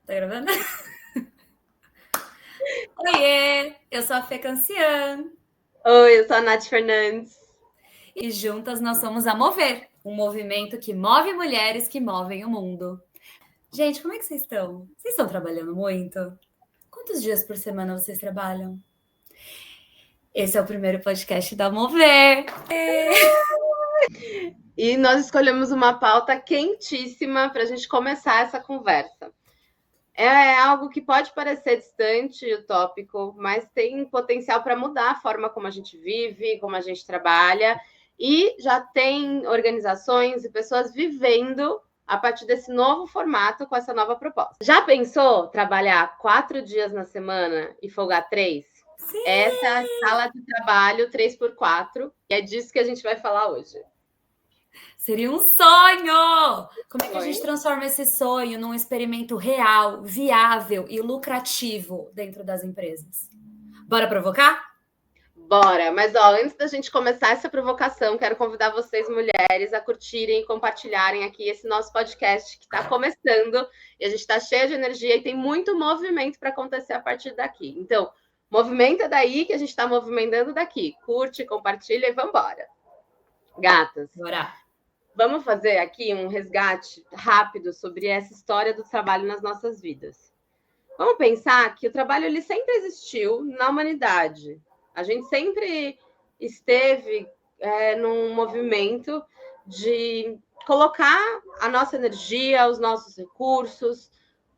Tá gravando? Oiê, eu sou a Fê Cancian. Oi, eu sou a Nath Fernandes. E juntas nós somos a Mover, um movimento que move mulheres que movem o mundo. Gente, como é que vocês estão? Vocês estão trabalhando muito? Quantos dias por semana vocês trabalham? Esse é o primeiro podcast da Mover. E nós escolhemos uma pauta quentíssima para a gente começar essa conversa. É algo que pode parecer distante, utópico, mas tem potencial para mudar a forma como a gente vive, como a gente trabalha, e já tem organizações e pessoas vivendo a partir desse novo formato com essa nova proposta. Já pensou trabalhar 4 dias na semana e folgar 3? Sim! Essa é a escala de trabalho 3x4, e é disso que a gente vai falar hoje. Seria um sonho! Como é que a gente transforma esse sonho num experimento real, viável e lucrativo dentro das empresas? Bora provocar? Bora! Mas, ó, antes da gente começar essa provocação, quero convidar vocês, mulheres, a curtirem e compartilharem aqui esse nosso podcast que está começando e a gente está cheia de energia e tem muito movimento para acontecer a partir daqui. Então, movimenta daí que a gente está movimentando daqui. Curte, compartilha e vambora. Gatas, Bora! vamos fazer aqui um resgate rápido sobre essa história do trabalho nas nossas vidas. Vamos pensar que o trabalho ele sempre existiu na humanidade. A gente sempre esteve num movimento de colocar a nossa energia, os nossos recursos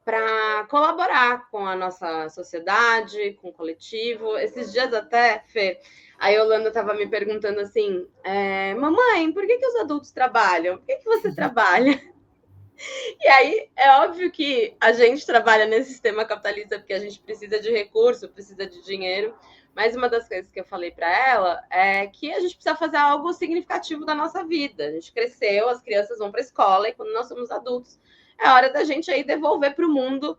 para colaborar com a nossa sociedade, com o coletivo. Esses dias até, Fê, a Yolanda estava me perguntando assim, mamãe, por que os adultos trabalham? Por que você trabalha? E aí, é óbvio que a gente trabalha nesse sistema capitalista porque a gente precisa de recurso, precisa de dinheiro. Mas uma das coisas que eu falei para ela é que a gente precisa fazer algo significativo da nossa vida. A gente cresceu, as crianças vão para a escola, e quando nós somos adultos, é hora da gente aí devolver para o mundo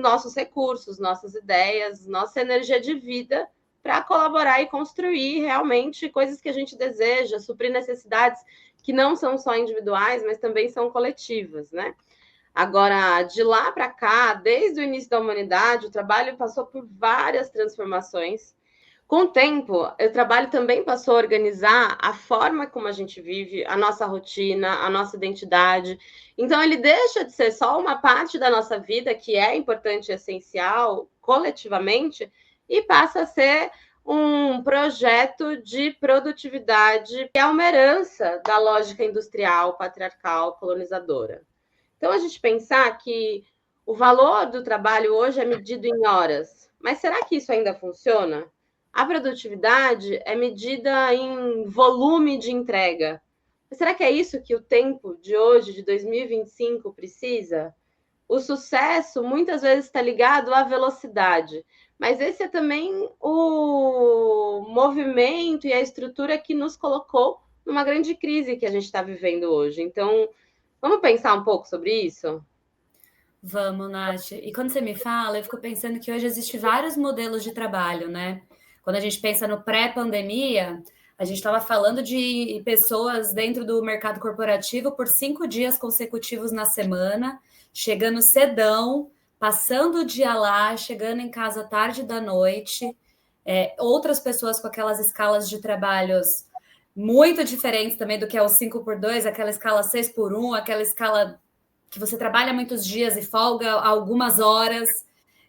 nossos recursos, nossas ideias, nossa energia de vida para colaborar e construir realmente coisas que a gente deseja, suprir necessidades que não são só individuais, mas também são coletivas, né? Agora, de lá para cá, desde o início da humanidade, o trabalho passou por várias transformações. Com o tempo, o trabalho também passou a organizar a forma como a gente vive, a nossa rotina, a nossa identidade. Então, ele deixa de ser só uma parte da nossa vida, que é importante e essencial coletivamente, e passa a ser um projeto de produtividade que é uma herança da lógica industrial, patriarcal, colonizadora. Então, a gente pensar que o valor do trabalho hoje é medido em horas, mas será que isso ainda funciona? A produtividade é medida em volume de entrega. Mas será que é isso que o tempo de hoje, de 2025, precisa? O sucesso muitas vezes está ligado à velocidade, mas esse é também o movimento e a estrutura que nos colocou numa grande crise que a gente está vivendo hoje. Então, vamos pensar um pouco sobre isso? Vamos, Nath. E quando você me fala, eu fico pensando que hoje existem vários modelos de trabalho, né? Quando a gente pensa no pré-pandemia, a gente estava falando de pessoas dentro do mercado corporativo por 5 dias consecutivos na semana, chegando cedão, passando o dia lá, chegando em casa tarde da noite. Outras pessoas com aquelas escalas de trabalhos muito diferentes também do que é o 5x2, aquela escala 6x1, aquela escala que você trabalha muitos dias e folga algumas horas.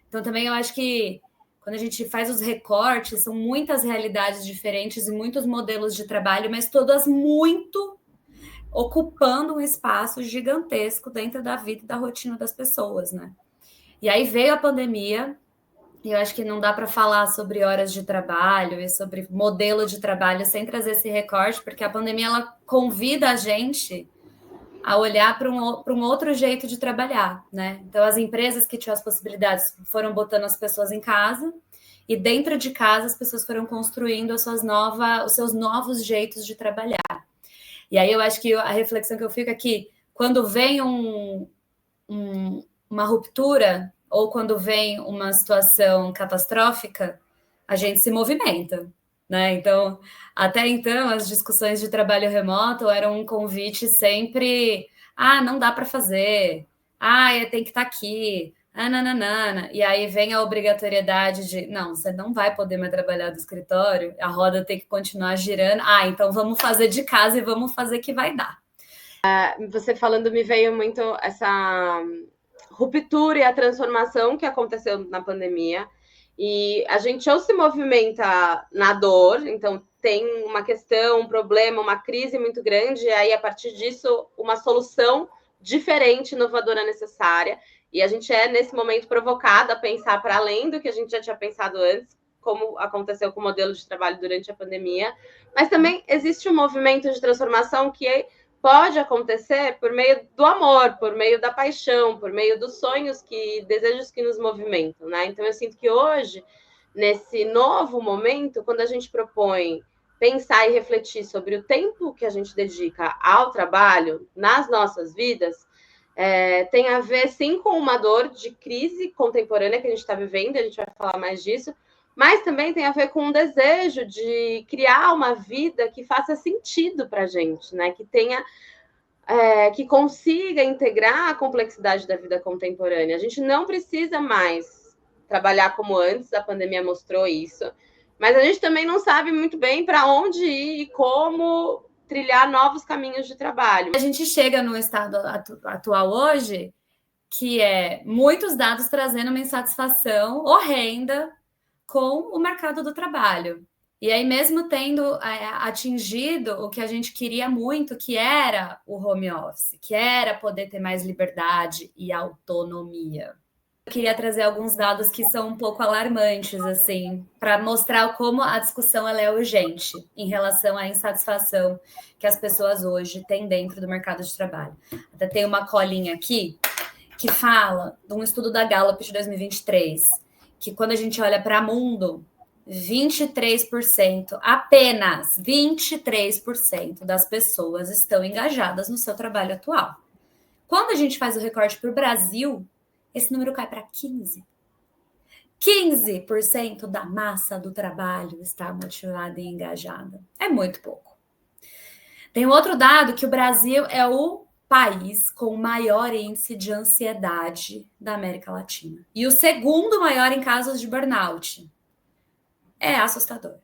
Então, também eu acho que quando a gente faz os recortes, são muitas realidades diferentes e muitos modelos de trabalho, mas todas muito ocupando um espaço gigantesco dentro da vida e da rotina das pessoas, né? E aí veio a pandemia, e eu acho que não dá para falar sobre horas de trabalho e sobre modelo de trabalho sem trazer esse recorte, porque a pandemia ela convida a gente a olhar para um outro jeito de trabalhar, né? Então, as empresas que tinham as possibilidades foram botando as pessoas em casa e dentro de casa as pessoas foram construindo os seus novos jeitos de trabalhar. E aí eu acho que a reflexão que eu fico aqui, quando vem uma ruptura ou quando vem uma situação catastrófica, a gente se movimenta, né? Então, até então, as discussões de trabalho remoto eram um convite sempre, não dá para fazer, tem que estar aqui, nananana. E aí vem a obrigatoriedade de, não, você não vai poder mais trabalhar do escritório, a roda tem que continuar girando. Então vamos fazer de casa e vamos fazer que vai dar. Você falando, me veio muito essa ruptura e a transformação que aconteceu na pandemia. E a gente ou se movimenta na dor, então tem uma questão, um problema, uma crise muito grande, e aí a partir disso uma solução diferente, inovadora, necessária. E a gente é, nesse momento, provocado a pensar para além do que a gente já tinha pensado antes, como aconteceu com o modelo de trabalho durante a pandemia. Mas também existe um movimento de transformação que pode acontecer por meio do amor, por meio da paixão, por meio dos sonhos, desejos que nos movimentam, né? Então eu sinto que hoje, nesse novo momento, quando a gente propõe pensar e refletir sobre o tempo que a gente dedica ao trabalho nas nossas vidas, tem a ver sim com uma dor de crise contemporânea que a gente está vivendo, a gente vai falar mais disso, mas também tem a ver com um desejo de criar uma vida que faça sentido para a gente, né? Que tenha, que consiga integrar a complexidade da vida contemporânea. A gente não precisa mais trabalhar como antes, a pandemia mostrou isso, mas a gente também não sabe muito bem para onde ir e como trilhar novos caminhos de trabalho. A gente chega no estado atual hoje, que é muitos dados trazendo uma insatisfação horrenda com o mercado do trabalho. E aí, mesmo tendo atingido o que a gente queria muito, que era o home office, que era poder ter mais liberdade e autonomia. Eu queria trazer alguns dados que são um pouco alarmantes, assim, para mostrar como a discussão ela é urgente em relação à insatisfação que as pessoas hoje têm dentro do mercado de trabalho. Até tem uma colinha aqui que fala de um estudo da Gallup de 2023, que quando a gente olha para o mundo, 23%, apenas 23% das pessoas estão engajadas no seu trabalho atual. Quando a gente faz o recorte para o Brasil, esse número cai para 15%. 15% da massa do trabalho está motivada e engajada. É muito pouco. Tem um outro dado que o Brasil é o país com o maior índice de ansiedade da América Latina. E o segundo maior em casos de burnout. É assustador.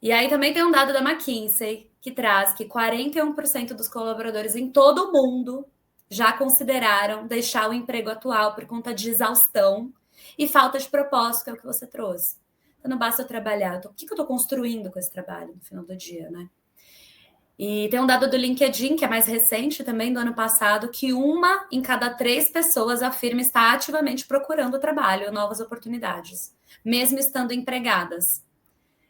E aí também tem um dado da McKinsey que traz que 41% dos colaboradores em todo o mundo já consideraram deixar o emprego atual por conta de exaustão e falta de propósito, que é o que você trouxe. Então não basta eu trabalhar. O que eu estou construindo com esse trabalho no final do dia, né? E tem um dado do LinkedIn, que é mais recente também, do ano passado, que 1 em cada 3 pessoas afirma estar ativamente procurando trabalho, novas oportunidades, mesmo estando empregadas.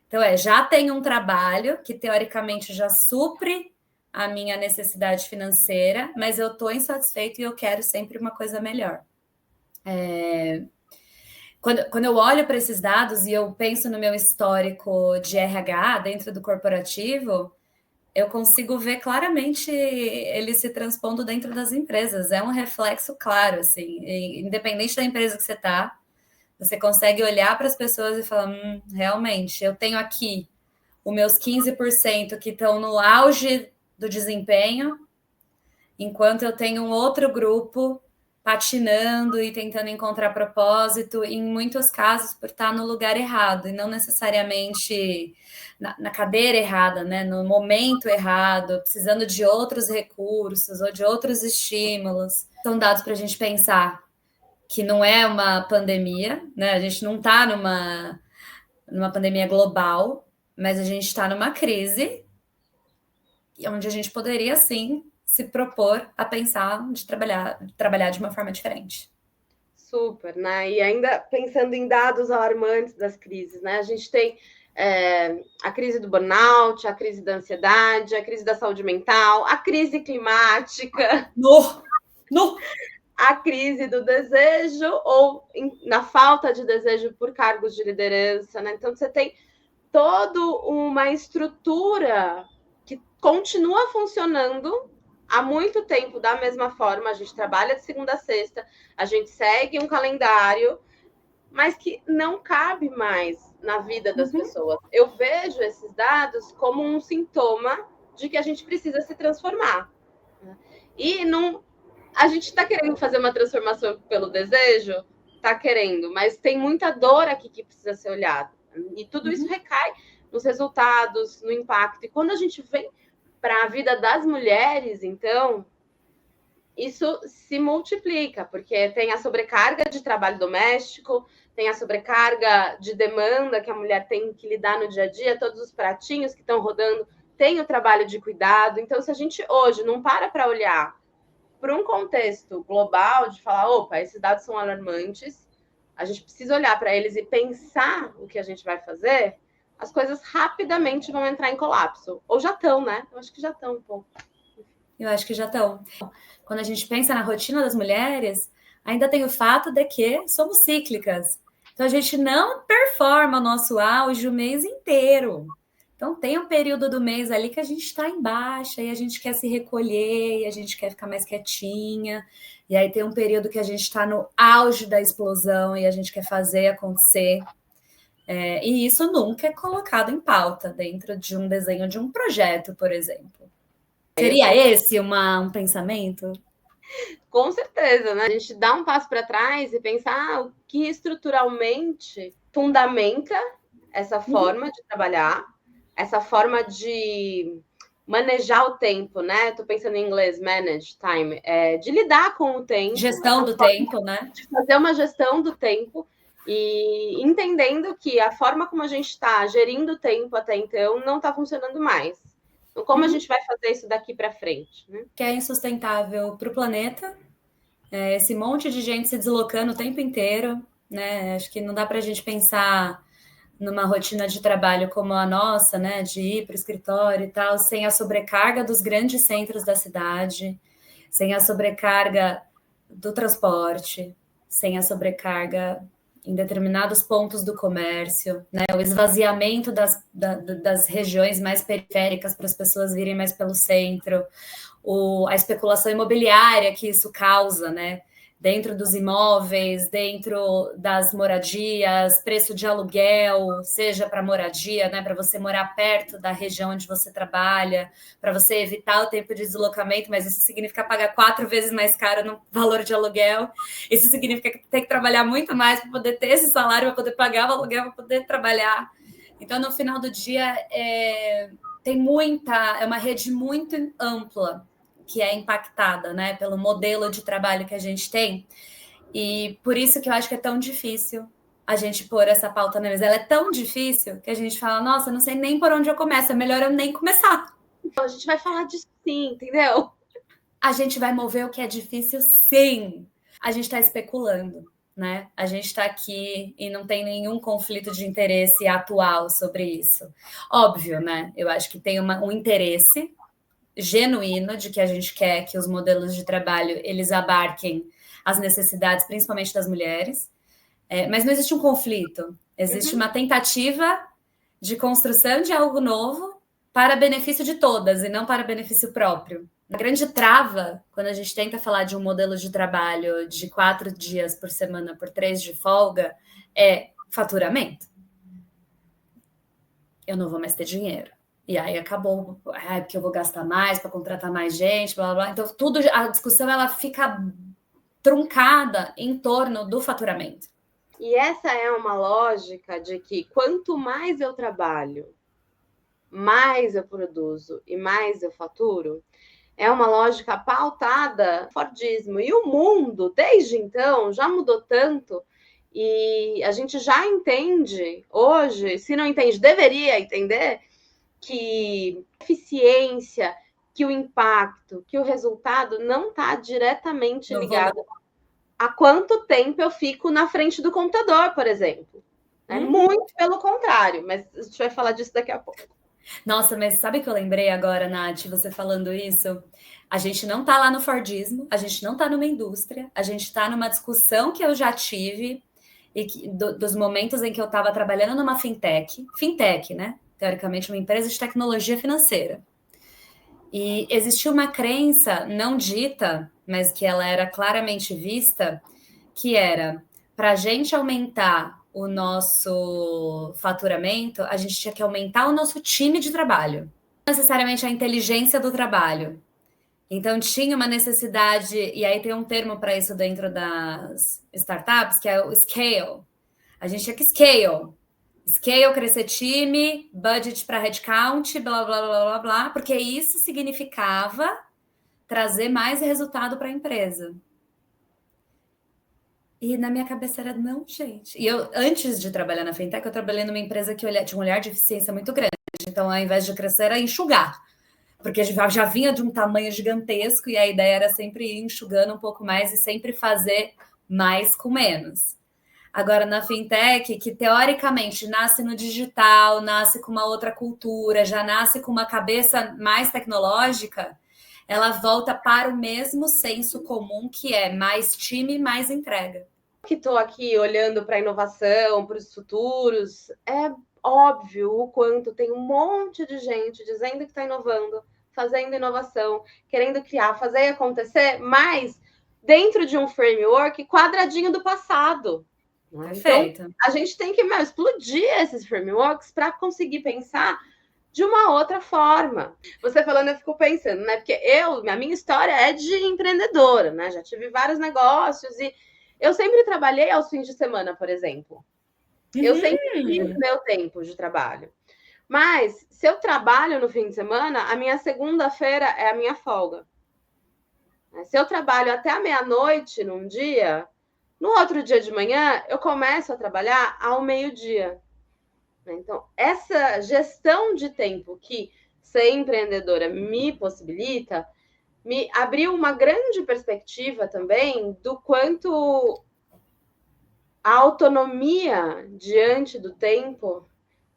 Então, já tenho um trabalho que, teoricamente, já supre a minha necessidade financeira, mas eu estou insatisfeito e eu quero sempre uma coisa melhor. Quando eu olho para esses dados e eu penso no meu histórico de RH dentro do corporativo, eu consigo ver claramente ele se transpondo dentro das empresas. É um reflexo claro, assim, independente da empresa que você está, você consegue olhar para as pessoas e falar, realmente, eu tenho aqui os meus 15% que estão no auge do desempenho, enquanto eu tenho um outro grupo patinando e tentando encontrar propósito, em muitos casos por estar no lugar errado, e não necessariamente na cadeira errada, né? No momento errado, precisando de outros recursos ou de outros estímulos. São dados para a gente pensar que não é uma pandemia, né? A gente não está numa pandemia global, mas a gente está numa crise onde a gente poderia, sim, se propor a pensar de trabalhar de uma forma diferente. Super, né? E ainda pensando em dados alarmantes das crises, né? A gente tem a crise do burnout, a crise da ansiedade, a crise da saúde mental, a crise climática. A crise do desejo ou na falta de desejo por cargos de liderança, né? Então você tem toda uma estrutura que continua funcionando há muito tempo da mesma forma. A gente trabalha de segunda a sexta, a gente segue um calendário, mas que não cabe mais na vida das pessoas. Eu vejo esses dados como um sintoma de que a gente precisa se transformar. E A gente está querendo fazer uma transformação pelo desejo? Está querendo, mas tem muita dor aqui que precisa ser olhada. E tudo isso recai nos resultados, no impacto. E quando a gente vem para a vida das mulheres, então, isso se multiplica, porque tem a sobrecarga de trabalho doméstico, tem a sobrecarga de demanda que a mulher tem que lidar no dia a dia, todos os pratinhos que estão rodando, tem o trabalho de cuidado. Então, se a gente hoje não para olhar para um contexto global de falar, opa, esses dados são alarmantes, a gente precisa olhar para eles e pensar o que a gente vai fazer, as coisas rapidamente vão entrar em colapso. Ou já estão, né? Eu acho que já estão um pouco. Eu acho que já estão. Quando a gente pensa na rotina das mulheres, ainda tem o fato de que somos cíclicas. Então, a gente não performa o nosso auge o mês inteiro. Então, tem um período do mês ali que a gente está em baixa e a gente quer se recolher, e a gente quer ficar mais quietinha. E aí tem um período que a gente está no auge da explosão e a gente quer fazer acontecer. E isso nunca é colocado em pauta dentro de um desenho de um projeto, por exemplo. Seria esse um pensamento? Com certeza, né? A gente dá um passo para trás e pensar o que estruturalmente fundamenta essa forma de trabalhar, essa forma de manejar o tempo, né? Estou pensando em inglês, manage time, de lidar com o tempo. Gestão do tempo, né? De fazer uma gestão do tempo e entendendo que a forma como a gente está gerindo o tempo até então não está funcionando mais. Então, como a gente vai fazer isso daqui para frente? Né? Que é insustentável para o planeta, esse monte de gente se deslocando o tempo inteiro, né? Acho que não dá para a gente pensar numa rotina de trabalho como a nossa, né? De ir para o escritório e tal, sem a sobrecarga dos grandes centros da cidade, sem a sobrecarga do transporte, sem a sobrecarga em determinados pontos do comércio, né? O esvaziamento das regiões mais periféricas para as pessoas virem mais pelo centro, a especulação imobiliária que isso causa, né? Dentro dos imóveis, dentro das moradias, preço de aluguel, seja para moradia, né, para você morar perto da região onde você trabalha, para você evitar o tempo de deslocamento, mas isso significa pagar 4 vezes mais caro no valor de aluguel. Isso significa ter que trabalhar muito mais para poder ter esse salário, para poder pagar o aluguel, para poder trabalhar. Então, no final do dia, é uma rede muito ampla que é impactada, né, pelo modelo de trabalho que a gente tem. E por isso que eu acho que é tão difícil a gente pôr essa pauta na mesa. Ela é tão difícil que a gente fala, nossa, não sei nem por onde eu começo, é melhor eu nem começar. Então, a gente vai falar disso sim, entendeu? A gente vai mover o que é difícil, sim. A gente está especulando, né? A gente está aqui e não tem nenhum conflito de interesse atual sobre isso. Óbvio, né? Eu acho que tem um interesse genuíno de que a gente quer que os modelos de trabalho eles abarquem as necessidades, principalmente das mulheres, mas não existe um conflito, existe uma tentativa de construção de algo novo para benefício de todas e não para benefício próprio. A grande trava, quando a gente tenta falar de um modelo de trabalho de 4 dias por semana por 3 de folga, é faturamento. Eu não vou mais ter dinheiro. E aí acabou, porque eu vou gastar mais para contratar mais gente, blá, blá, blá. Então, a discussão ela fica truncada em torno do faturamento. E essa é uma lógica de que quanto mais eu trabalho, mais eu produzo e mais eu faturo. É uma lógica pautada no Fordismo. E o mundo, desde então, já mudou tanto e a gente já entende hoje, se não entende, deveria entender, que a eficiência, que o impacto, que o resultado não está diretamente ligado a quanto tempo eu fico na frente do computador, por exemplo. Muito pelo contrário, mas a gente vai falar disso daqui a pouco. Nossa, mas sabe o que eu lembrei agora, Nath, você falando isso? A gente não está lá no Fordismo, a gente não está numa indústria, a gente está numa discussão que eu já tive e dos momentos em que eu estava trabalhando numa fintech, né? Teoricamente, uma empresa de tecnologia financeira. E existia uma crença não dita, mas que ela era claramente vista, que era para a gente aumentar o nosso faturamento, a gente tinha que aumentar o nosso time de trabalho. Não necessariamente a inteligência do trabalho. Então, tinha uma necessidade, e aí tem um termo para isso dentro das startups, que é o scale. A gente tinha que scale. Scale, crescer time, budget para headcount, blá, blá, blá, blá, blá, porque isso significava trazer mais resultado para a empresa. E na minha cabeça era, não, gente. E eu, antes de trabalhar na Fintech, eu trabalhei numa empresa que tinha um olhar de eficiência muito grande. Então, ao invés de crescer, era enxugar. Porque já vinha de um tamanho gigantesco e a ideia era sempre ir enxugando um pouco mais e sempre fazer mais com menos. Agora, na Fintech, que teoricamente nasce no digital, nasce com uma outra cultura, já nasce com uma cabeça mais tecnológica, ela volta para o mesmo senso comum, que é mais time, mais entrega. Que estou aqui olhando para a inovação, para os futuros, é óbvio o quanto tem um monte de gente dizendo que está inovando, fazendo inovação, querendo criar, fazer acontecer, mas dentro de um framework quadradinho do passado. Perfeito. Então, a gente tem que explodir esses frameworks para conseguir pensar de uma outra forma. Você falando, eu fico pensando, né? Porque a minha história é de empreendedora, né? Já tive vários negócios e eu sempre trabalhei aos fins de semana, por exemplo. Eu sempre fiz meu tempo de trabalho. Mas, se eu trabalho no fim de semana, a minha segunda-feira é a minha folga. Se eu trabalho até a meia-noite num dia, no outro dia de manhã, eu começo a trabalhar ao meio-dia. Então, essa gestão de tempo que ser empreendedora me possibilita, me abriu uma grande perspectiva também do quanto a autonomia diante do tempo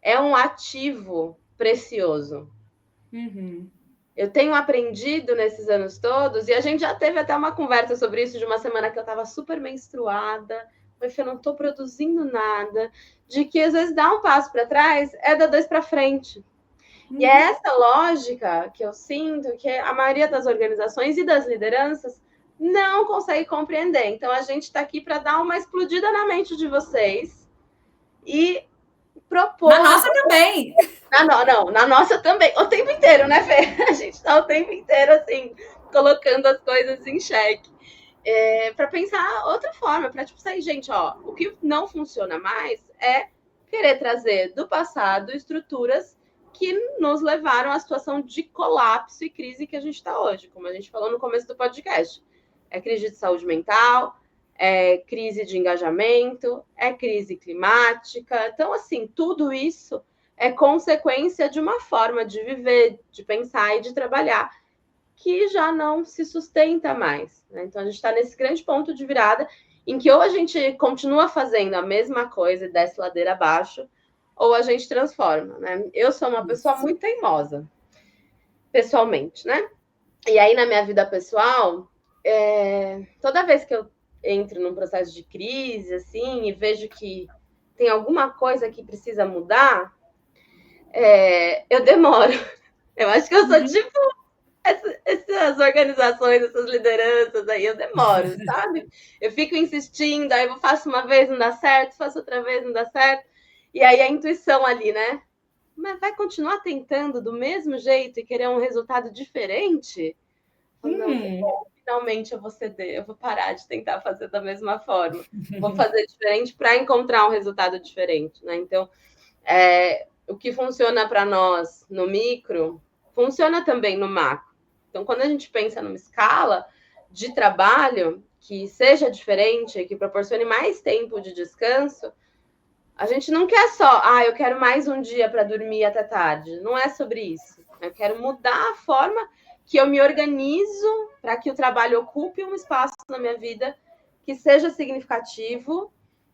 é um ativo precioso. Uhum. Eu tenho aprendido nesses anos todos, e a gente já teve até uma conversa sobre isso de uma semana que eu estava super menstruada, porque eu não estou produzindo nada, de que às vezes dar um passo para trás é dar dois para frente. Uhum. E é essa lógica que eu sinto que a maioria das organizações e das lideranças não consegue compreender. Então, a gente está aqui para dar uma explodida na mente de vocês e propor... Na nossa também! Na nossa também. O tempo inteiro, né, Fê? A gente está o tempo inteiro, assim, colocando as coisas em xeque. Para pensar outra forma, para tipo sair, gente, ó, o que não funciona mais é querer trazer do passado estruturas que nos levaram à situação de colapso e crise que a gente está hoje, como a gente falou no começo do podcast. É crise de saúde mental, é crise de engajamento, é crise climática. Então, assim, tudo isso é consequência de uma forma de viver, de pensar e de trabalhar que já não se sustenta mais. Né? Então, a gente está nesse grande ponto de virada em que ou a gente continua fazendo a mesma coisa e desce ladeira abaixo, ou a gente transforma. Né? Eu sou uma pessoa muito teimosa, pessoalmente, né? E aí, na minha vida pessoal, toda vez que eu entro num processo de crise, assim, e vejo que tem alguma coisa que precisa mudar, eu demoro. Eu acho que eu sou tipo essas organizações, essas lideranças aí, eu demoro, sabe? Eu fico insistindo, aí eu faço uma vez, não dá certo, faço outra vez, não dá certo. E aí a intuição ali, né? Mas vai continuar tentando do mesmo jeito e querer um resultado diferente? Não, finalmente eu vou ceder, eu vou parar de tentar fazer da mesma forma. Vou fazer diferente para encontrar um resultado diferente, né? Então, o que funciona para nós no micro, funciona também no macro. Então, quando a gente pensa numa escala de trabalho que seja diferente, que proporcione mais tempo de descanso, a gente não quer só, eu quero mais um dia para dormir até tarde. Não é sobre isso. Eu quero mudar a forma que eu me organizo para que o trabalho ocupe um espaço na minha vida que seja significativo,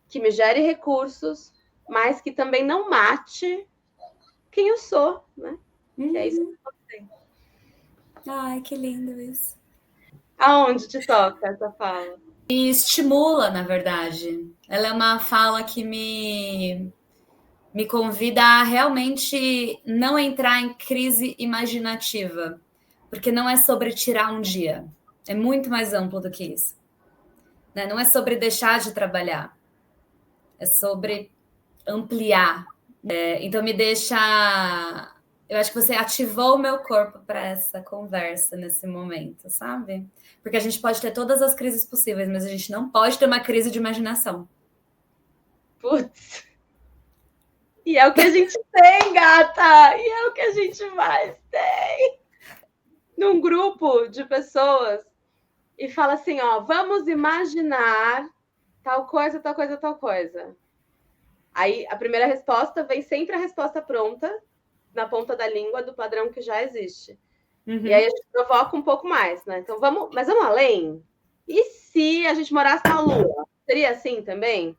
que me gere recursos, mas que também não mate quem eu sou, né? Que é isso que eu tenho. Ai, que lindo isso. Aonde te toca essa fala? Me estimula, na verdade. Ela é uma fala que me convida a realmente não entrar em crise imaginativa, porque não é sobre tirar um dia. É muito mais amplo do que isso. Né? Não é sobre deixar de trabalhar. É sobre ampliar. Então me deixa... Eu acho que você ativou o meu corpo para essa conversa nesse momento, sabe? Porque a gente pode ter todas as crises possíveis, mas a gente não pode ter uma crise de imaginação. Putz. E é o que a gente tem, gata! E é o que a gente mais tem! Num grupo de pessoas e fala assim, ó, vamos imaginar tal coisa, tal coisa, tal coisa. Aí a primeira resposta vem sempre a resposta pronta, na ponta da língua do padrão que já existe. Uhum. E aí a gente provoca um pouco mais, né? Então vamos além. E se a gente morasse na Lua? Seria assim também?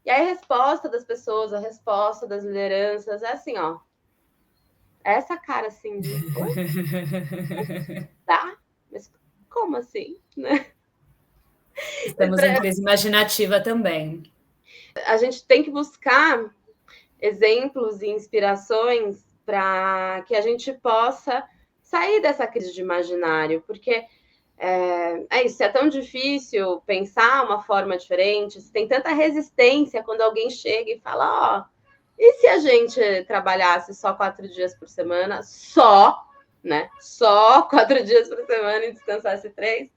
E aí a resposta das pessoas, a resposta das lideranças é assim, ó. Essa cara assim de... Oi? Tá? Mas como assim? Né? Estamos em crise imaginativa também. A gente tem que buscar exemplos e inspirações para que a gente possa sair dessa crise de imaginário, porque é isso, é tão difícil pensar uma forma diferente, tem tanta resistência quando alguém chega e fala, ó, e se a gente trabalhasse só 4 dias por semana, só 4 dias por semana e descansasse 3,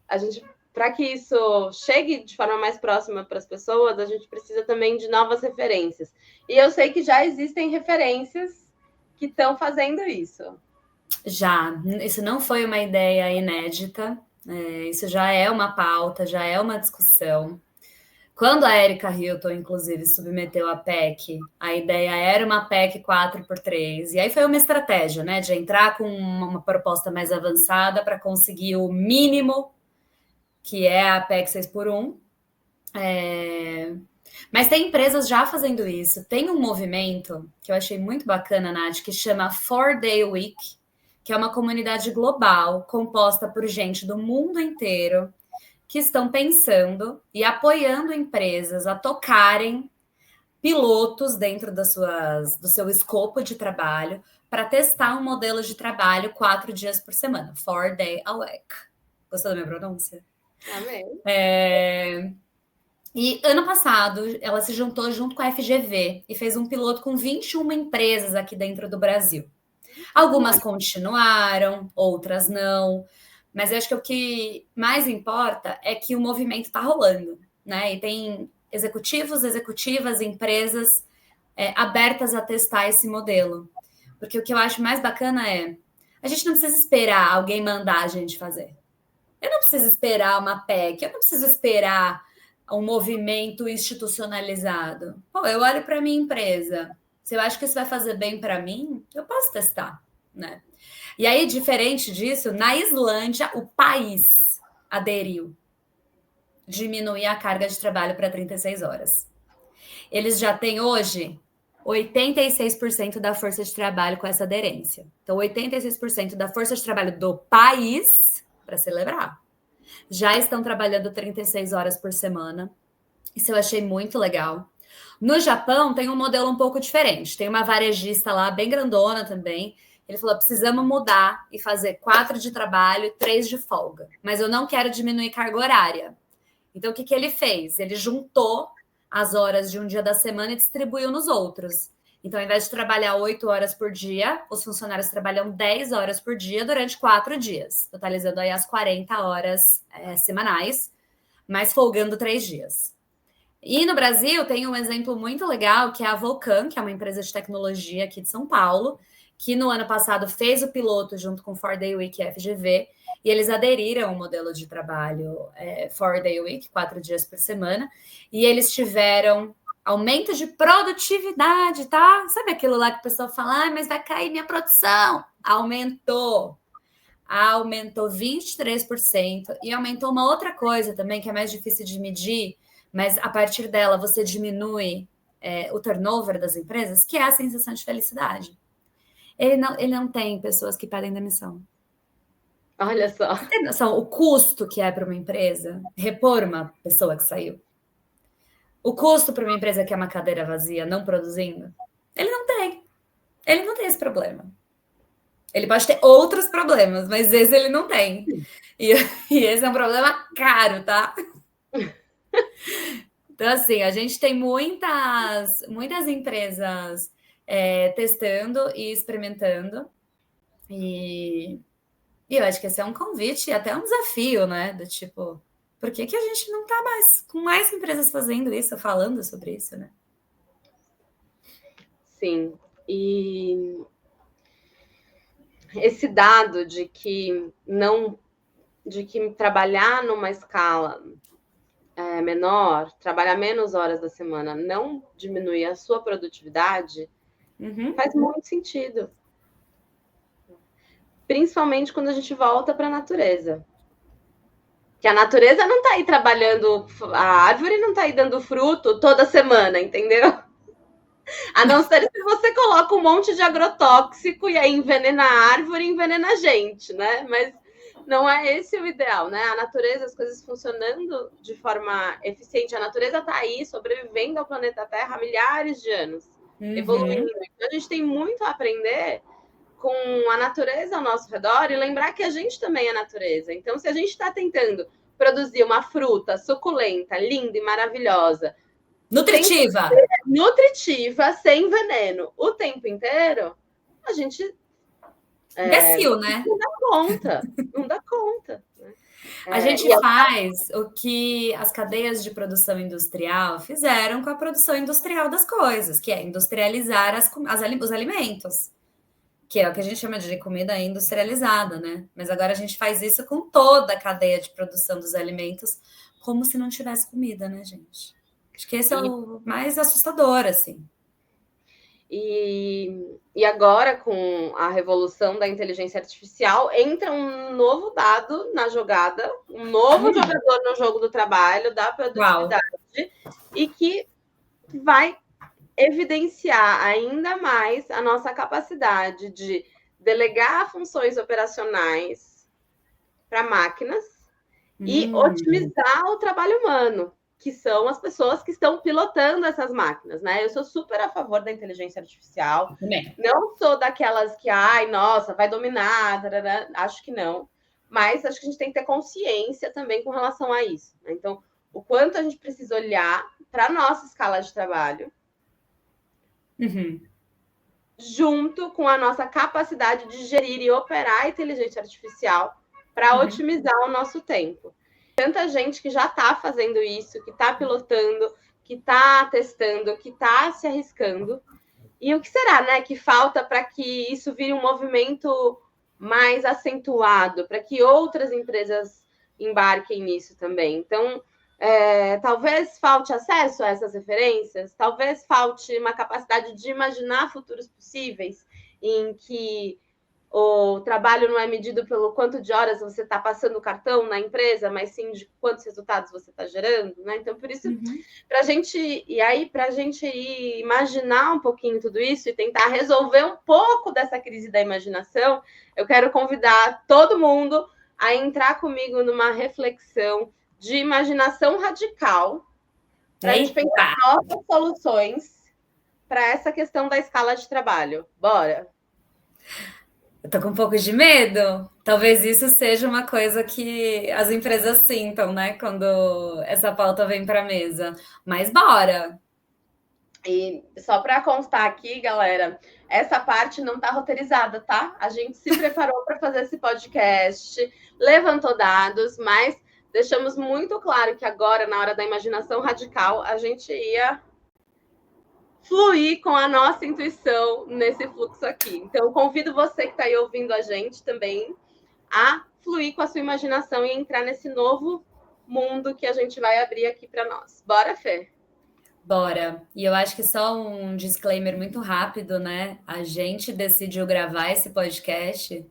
a gente, para que isso chegue de forma mais próxima para as pessoas, a gente precisa também de novas referências. E eu sei que já existem referências que estão fazendo isso. Já, isso não foi uma ideia inédita, isso já é uma pauta, já é uma discussão. Quando a Erika Hilton, inclusive, submeteu a PEC, a ideia era uma PEC 4x3, e aí foi uma estratégia, né, de entrar com uma proposta mais avançada para conseguir o mínimo, que é a PEC 6x1. Mas tem empresas já fazendo isso. Tem um movimento que eu achei muito bacana, Nath, que chama 4-Day Week, que é uma comunidade global composta por gente do mundo inteiro que estão pensando e apoiando empresas a tocarem pilotos dentro do seu escopo de trabalho para testar um modelo de trabalho 4 dias por semana, 4-day a week. Gostou da minha pronúncia? Amém. E ano passado, ela se juntou junto com a FGV e fez um piloto com 21 empresas aqui dentro do Brasil. Algumas continuaram, outras não. Mas eu acho que o que mais importa é que o movimento está rolando, né? E tem executivos, executivas, empresas abertas a testar esse modelo. Porque o que eu acho mais bacana é a gente não precisa esperar alguém mandar a gente fazer. Eu não preciso esperar uma PEC, eu não preciso esperar um movimento institucionalizado. Pô, eu olho para a minha empresa. Se eu acho que isso vai fazer bem para mim, eu posso testar, né? E aí, diferente disso, na Islândia, o país aderiu diminuir a carga de trabalho para 36 horas. Eles já têm hoje 86% da força de trabalho com essa aderência. Então, 86% da força de trabalho do país, para celebrar, já estão trabalhando 36 horas por semana. Isso eu achei muito legal. No Japão, tem um modelo um pouco diferente. Tem uma varejista lá, bem grandona também. Ele falou, precisamos mudar e fazer 4 de trabalho e 3 de folga. Mas eu não quero diminuir carga horária. Então, o que ele fez? Ele juntou as horas de um dia da semana e distribuiu nos outros. Então, ao invés de trabalhar 8 horas por dia, os funcionários trabalham 10 horas por dia durante 4 dias, totalizando aí as 40 horas semanais, mas folgando 3 dias. E no Brasil tem um exemplo muito legal, que é a Vulcan, que é uma empresa de tecnologia aqui de São Paulo, que no ano passado fez o piloto junto com o 4-Day Week e a FGV, e eles aderiram ao modelo de trabalho 4-Day Week, 4 dias por semana, e eles tiveram aumento de produtividade, tá? Sabe aquilo lá que o pessoal fala, mas vai cair minha produção? Aumentou 23%, e aumentou uma outra coisa também, que é mais difícil de medir, mas a partir dela você diminui o turnover das empresas, que é a sensação de felicidade. Ele não tem pessoas que pedem demissão. Olha só. Você tem noção o custo que é para uma empresa repor uma pessoa que saiu? O custo para uma empresa que é uma cadeira vazia, não produzindo? Ele não tem. Ele não tem esse problema. Ele pode ter outros problemas, mas esse ele não tem. E esse é um problema caro, tá? Então, assim, a gente tem muitas empresas testando e experimentando. E eu acho que esse é um convite e até um desafio, né? Do tipo, por que a gente não está mais com mais empresas fazendo isso, falando sobre isso, né? Sim. E esse dado de que trabalhar numa escala menor, trabalhar menos horas da semana, não diminui a sua produtividade, faz muito sentido. Principalmente quando a gente volta para a natureza. Que a natureza não está aí trabalhando, a árvore não está aí dando fruto toda semana, entendeu? A não ser se você coloca um monte de agrotóxico e aí envenena a árvore e envenena a gente, né? Mas não é esse o ideal, né? A natureza, as coisas funcionando de forma eficiente. A natureza está aí, sobrevivendo ao planeta Terra há milhares de anos, evoluindo. Então, a gente tem muito a aprender com a natureza ao nosso redor e lembrar que a gente também é natureza. Então, se a gente está tentando produzir uma fruta suculenta, linda e maravilhosa, nutritiva, sem veneno, o tempo inteiro, a gente imbecil, né? Não dá conta. Né? A gente faz o que as cadeias de produção industrial fizeram com a produção industrial das coisas, que é industrializar os alimentos, que é o que a gente chama de comida industrializada, né? Mas agora a gente faz isso com toda a cadeia de produção dos alimentos, como se não tivesse comida, né, gente? Acho que esse é o mais assustador, assim. E agora, com a revolução da inteligência artificial, entra um novo dado na jogada, um novo jogador no jogo do trabalho, da produtividade, e que vai evidenciar ainda mais a nossa capacidade de delegar funções operacionais para máquinas e otimizar o trabalho humano, que são as pessoas que estão pilotando essas máquinas, né? Eu sou super a favor da inteligência artificial. Não sou daquelas que, ai, nossa, vai dominar, tarará. Acho que não. Mas acho que a gente tem que ter consciência também com relação a isso. Né? Então, o quanto a gente precisa olhar para a nossa escala de trabalho, junto com a nossa capacidade de gerir e operar a inteligência artificial para otimizar o nosso tempo. Tanta gente que já está fazendo isso, que está pilotando, que está testando, que está se arriscando. E o que será, né, que falta para que isso vire um movimento mais acentuado, para que outras empresas embarquem nisso também? Então, talvez falte acesso a essas referências, talvez falte uma capacidade de imaginar futuros possíveis em que o trabalho não é medido pelo quanto de horas você está passando o cartão na empresa, mas sim de quantos resultados você está gerando, né? Então, por isso, para a gente ir imaginar um pouquinho tudo isso e tentar resolver um pouco dessa crise da imaginação, eu quero convidar todo mundo a entrar comigo numa reflexão de imaginação radical para a gente pensar novas soluções para essa questão da escala de trabalho. Bora! Eu tô com um pouco de medo. Talvez isso seja uma coisa que as empresas sintam, né? Quando essa pauta vem para a mesa. Mas bora! E só para constar aqui, galera, essa parte não está roteirizada, tá? A gente se preparou para fazer esse podcast, levantou dados, mas deixamos muito claro que agora, na hora da imaginação radical, a gente ia fluir com a nossa intuição nesse fluxo aqui. Então, convido você que está aí ouvindo a gente também a fluir com a sua imaginação e entrar nesse novo mundo que a gente vai abrir aqui para nós. Bora, Fê? Bora. E eu acho que só um disclaimer muito rápido, né? A gente decidiu gravar esse podcast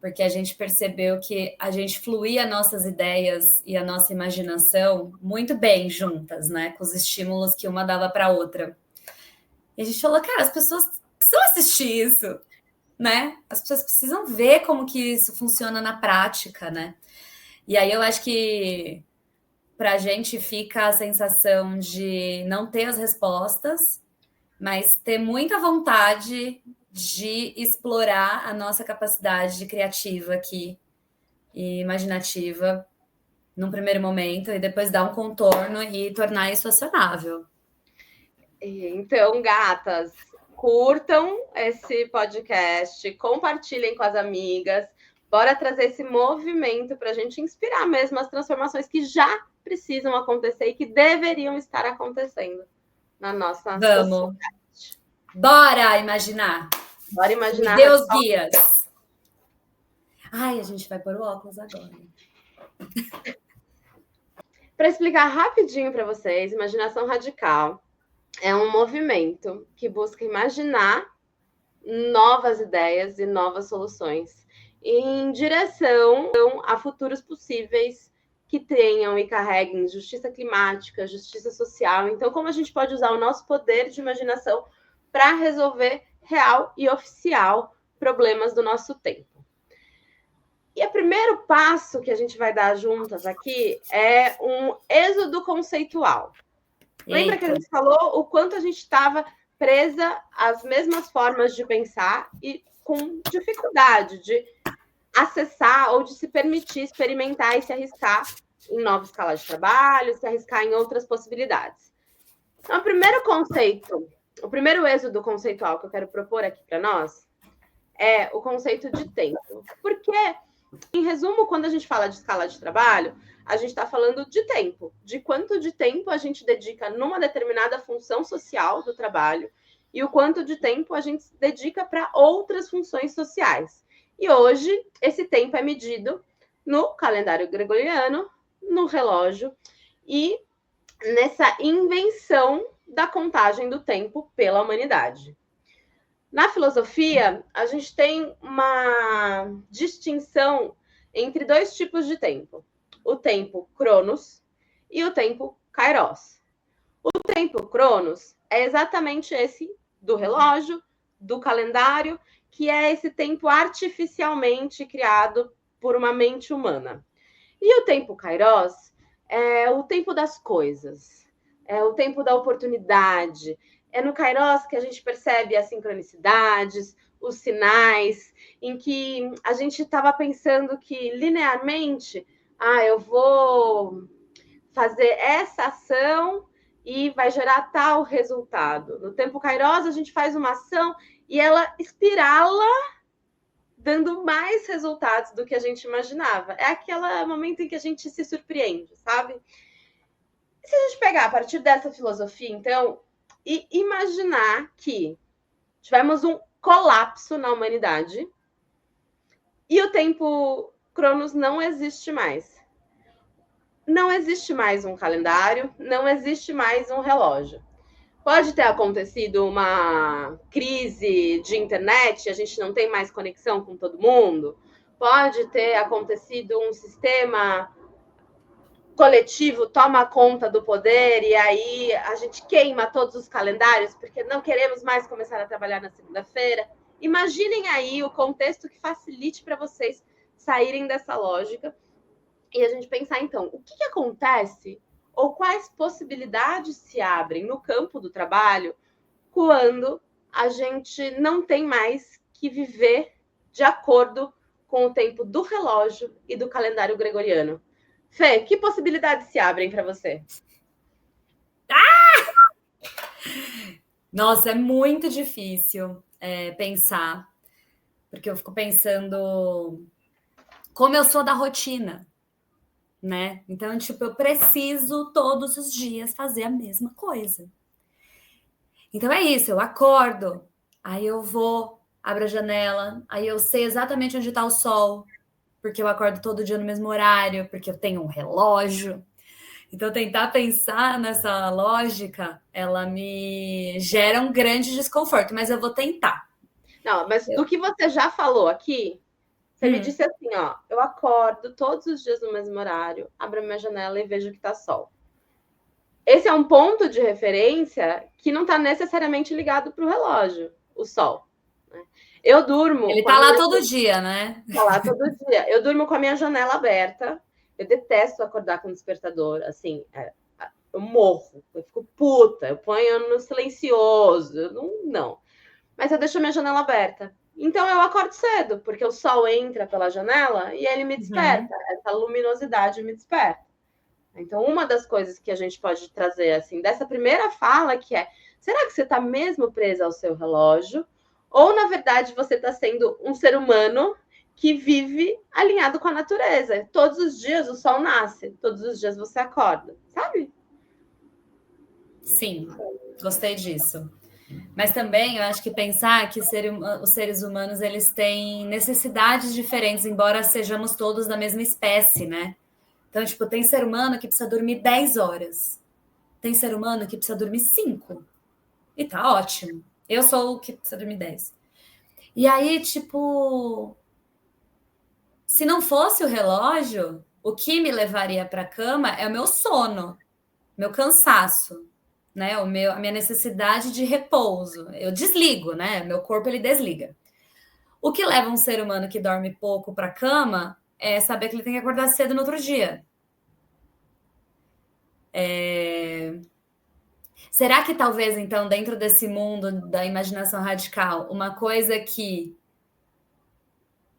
porque a gente percebeu que a gente fluía nossas ideias e a nossa imaginação muito bem juntas, né? Com os estímulos que uma dava para a outra. E a gente falou, cara, as pessoas precisam assistir isso, né? As pessoas precisam ver como que isso funciona na prática, né? E aí eu acho que para a gente fica a sensação de não ter as respostas, mas ter muita vontade de explorar a nossa capacidade criativa aqui e imaginativa num primeiro momento e depois dar um contorno e tornar isso acionável. Então, gatas, curtam esse podcast, compartilhem com as amigas. Bora trazer esse movimento para a gente inspirar mesmo as transformações que já precisam acontecer e que deveriam estar acontecendo na nossa sociedade. Bora imaginar. Bora imaginar. Me dê os guias. Ai, a gente vai pôr o óculos agora. Para explicar rapidinho para vocês, imaginação radical é um movimento que busca imaginar novas ideias e novas soluções em direção a futuros possíveis que tenham e carreguem justiça climática, justiça social. Então, como a gente pode usar o nosso poder de imaginação para resolver real e oficial problemas do nosso tempo. E o primeiro passo que a gente vai dar juntas aqui é um êxodo conceitual. Lembra que a gente falou o quanto a gente estava presa às mesmas formas de pensar e com dificuldade de acessar ou de se permitir experimentar e se arriscar em nova escala de trabalho, se arriscar em outras possibilidades. Então, o primeiro conceito, o primeiro êxodo conceitual que eu quero propor aqui para nós é o conceito de tempo. Porque, em resumo, quando a gente fala de escala de trabalho, a gente está falando de tempo, de quanto de tempo a gente dedica numa determinada função social do trabalho e o quanto de tempo a gente dedica para outras funções sociais. E hoje, esse tempo é medido no calendário gregoriano, no relógio e nessa invenção da contagem do tempo pela humanidade. Na filosofia, a gente tem uma distinção entre dois tipos de tempo. O tempo Cronos e o tempo Kairos. O tempo Cronos é exatamente esse do relógio, do calendário, que é esse tempo artificialmente criado por uma mente humana. E o tempo Kairos é o tempo das coisas, é o tempo da oportunidade. É no Kairos que a gente percebe as sincronicidades, os sinais, em que a gente estava pensando que linearmente, eu vou fazer essa ação e vai gerar tal resultado. No tempo Kairos, a gente faz uma ação e ela espirala, dando mais resultados do que a gente imaginava. É aquele momento em que a gente se surpreende, sabe? E se a gente pegar a partir dessa filosofia, então, e imaginar que tivemos um colapso na humanidade e o tempo Cronos não existe mais. Não existe mais um calendário, não existe mais um relógio. Pode ter acontecido uma crise de internet, a gente não tem mais conexão com todo mundo. Pode ter acontecido um sistema coletivo toma conta do poder e aí a gente queima todos os calendários porque não queremos mais começar a trabalhar na segunda-feira. Imaginem aí o contexto que facilite para vocês saírem dessa lógica e a gente pensar, então, o que acontece ou quais possibilidades se abrem no campo do trabalho quando a gente não tem mais que viver de acordo com o tempo do relógio e do calendário gregoriano. Fê, que possibilidades se abrem para você? Nossa, é muito difícil pensar, porque eu fico pensando como eu sou da rotina, né? Então, tipo, eu preciso todos os dias fazer a mesma coisa. Então é isso, eu acordo, aí eu vou, abro a janela, aí eu sei exatamente onde está o sol, porque eu acordo todo dia no mesmo horário, porque eu tenho um relógio. Então, tentar pensar nessa lógica, ela me gera um grande desconforto, mas eu vou tentar. Não, mas do que você já falou aqui, você me disse assim, ó, eu acordo todos os dias no mesmo horário, abro a minha janela e vejo que tá sol. Esse é um ponto de referência que não está necessariamente ligado para o relógio, o sol. Né? Eu durmo... Ele tá lá todo dia, né? Tá lá todo dia. Eu durmo com a minha janela aberta. Eu detesto acordar com despertador. Assim, eu morro. Eu fico puta. Eu ponho no silencioso. Não. Mas eu deixo a minha janela aberta. Então, eu acordo cedo, porque o sol entra pela janela e ele me desperta. Essa luminosidade me desperta. Então, uma das coisas que a gente pode trazer, assim, dessa primeira fala, que é, será que você está mesmo presa ao seu relógio? Ou, na verdade, você está sendo um ser humano que vive alinhado com a natureza? Todos os dias o sol nasce, todos os dias você acorda, sabe? Sim, gostei disso. Mas também eu acho que pensar que os seres humanos eles têm necessidades diferentes, embora sejamos todos da mesma espécie, né? Então, tipo, tem ser humano que precisa dormir 10 horas. Tem ser humano que precisa dormir 5. E tá ótimo. Eu sou o que precisa dormir 10. E aí, tipo, se não fosse o relógio, o que me levaria para a cama é o meu sono, meu cansaço, né? A minha necessidade de repouso. Eu desligo, né? Meu corpo ele desliga. O que leva um ser humano que dorme pouco para a cama é saber que ele tem que acordar cedo no outro dia. Será que talvez, então, dentro desse mundo da imaginação radical, uma coisa que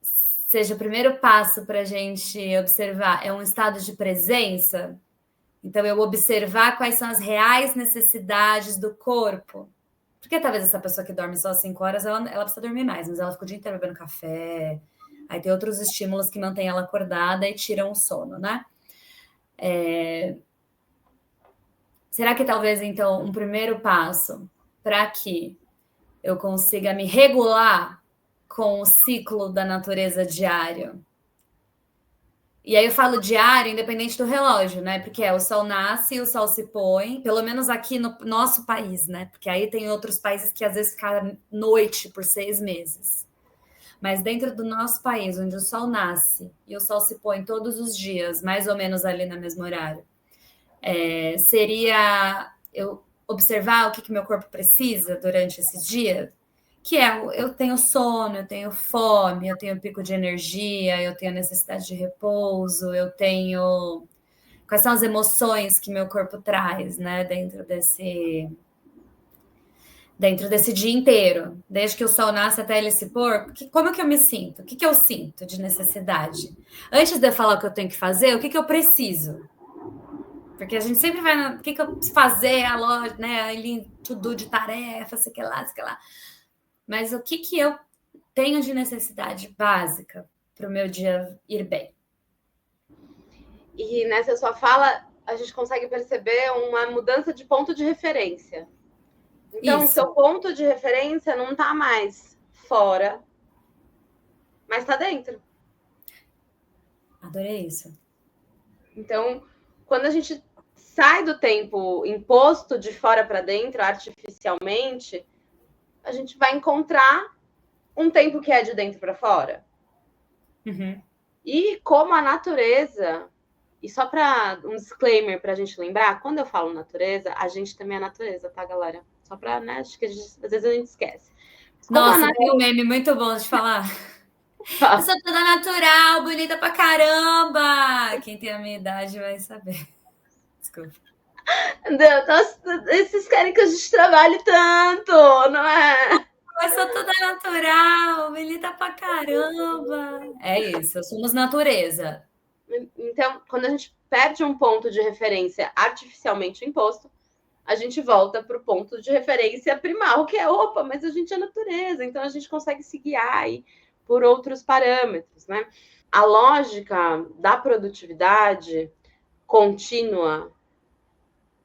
seja o primeiro passo para a gente observar é um estado de presença? Então, eu observar quais são as reais necessidades do corpo. Porque talvez essa pessoa que dorme só 5 horas, ela precisa dormir mais, mas ela fica o dia inteiro bebendo café. Aí tem outros estímulos que mantêm ela acordada e tiram o sono, né? Será que talvez, então, um primeiro passo para que eu consiga me regular com o ciclo da natureza diário? E aí eu falo diário, independente do relógio, né? Porque o sol nasce e o sol se põe, pelo menos aqui no nosso país, né? Porque aí tem outros países que às vezes fica noite por 6 meses. Mas dentro do nosso país, onde o sol nasce e o sol se põe todos os dias, mais ou menos ali no mesmo horário, seria eu observar o que meu corpo precisa durante esses dias, que eu tenho sono, eu tenho fome, eu tenho pico de energia, eu tenho necessidade de repouso, eu tenho... Quais são as emoções que meu corpo traz, né, dentro desse dia inteiro, desde que o sol nasce até ele se pôr, como que eu me sinto? O que eu sinto de necessidade? Antes de eu falar o que eu tenho que fazer, o que eu preciso? Porque a gente sempre vai o que eu preciso fazer, a loja, né, ali, tudo de tarefa, sei que lá. Mas o que eu tenho de necessidade básica para o meu dia ir bem? E nessa sua fala, a gente consegue perceber uma mudança de ponto de referência. Então, o seu ponto de referência não está mais fora, mas está dentro. Adorei isso. Então, quando a gente sai do tempo imposto de fora para dentro, artificialmente, a gente vai encontrar um tempo que é de dentro para fora. Uhum. E como a natureza, e só para um disclaimer para a gente lembrar, quando eu falo natureza, a gente também é natureza, tá, galera? Só para, né, acho que às vezes a gente esquece. Nossa, tem um meme muito bom de falar. Eu sou toda natural, bonita pra caramba! Quem tem a minha idade vai saber. Desculpa. Esses querem que a gente trabalhe tanto, não é? Eu sou toda natural, bonita pra caramba. É isso, somos natureza. Então, quando a gente perde um ponto de referência artificialmente imposto, a gente volta para o ponto de referência primal, que é, opa, mas a gente é natureza, então a gente consegue se guiar aí por outros parâmetros, né? A lógica da produtividade contínua,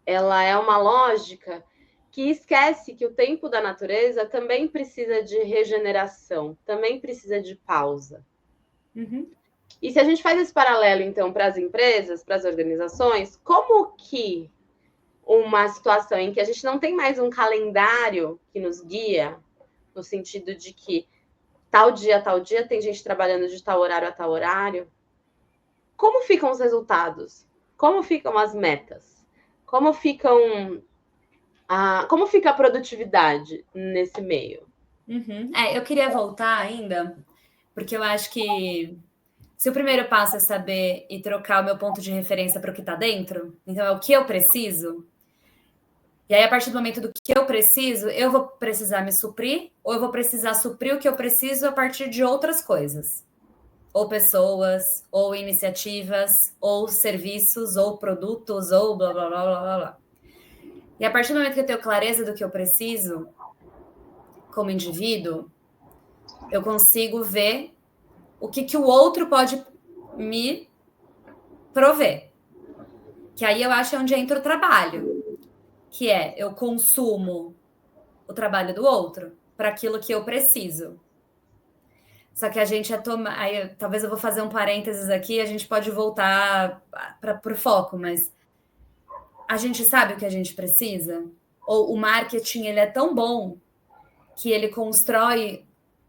ela é uma lógica que esquece que o tempo da natureza também precisa de regeneração, também precisa de pausa. Uhum. E se a gente faz esse paralelo, então, para as empresas, para as organizações, como que uma situação em que a gente não tem mais um calendário que nos guia, no sentido de que tal dia tem gente trabalhando de tal horário a tal horário, como ficam os resultados? Como ficam as metas? Como fica a produtividade nesse meio? Uhum. Eu queria voltar ainda, porque eu acho que se o primeiro passo é saber e trocar o meu ponto de referência para o que está dentro, então é o que eu preciso. E aí, a partir do momento do que eu preciso, eu vou precisar me suprir, ou eu vou precisar suprir o que eu preciso a partir de outras coisas. ou pessoas, ou iniciativas, ou serviços, ou produtos, ou blá, blá, blá, blá, blá, blá. E a partir do momento que eu tenho clareza do que eu preciso, como indivíduo, eu consigo ver o que o outro pode me prover. Que aí eu acho onde entra o trabalho, que é eu consumo o trabalho do outro para aquilo que eu preciso. Só que a gente aí, talvez eu vou fazer um parênteses aqui, a gente pode voltar para o foco, mas a gente sabe o que a gente precisa? Ou o marketing ele é tão bom que ele constrói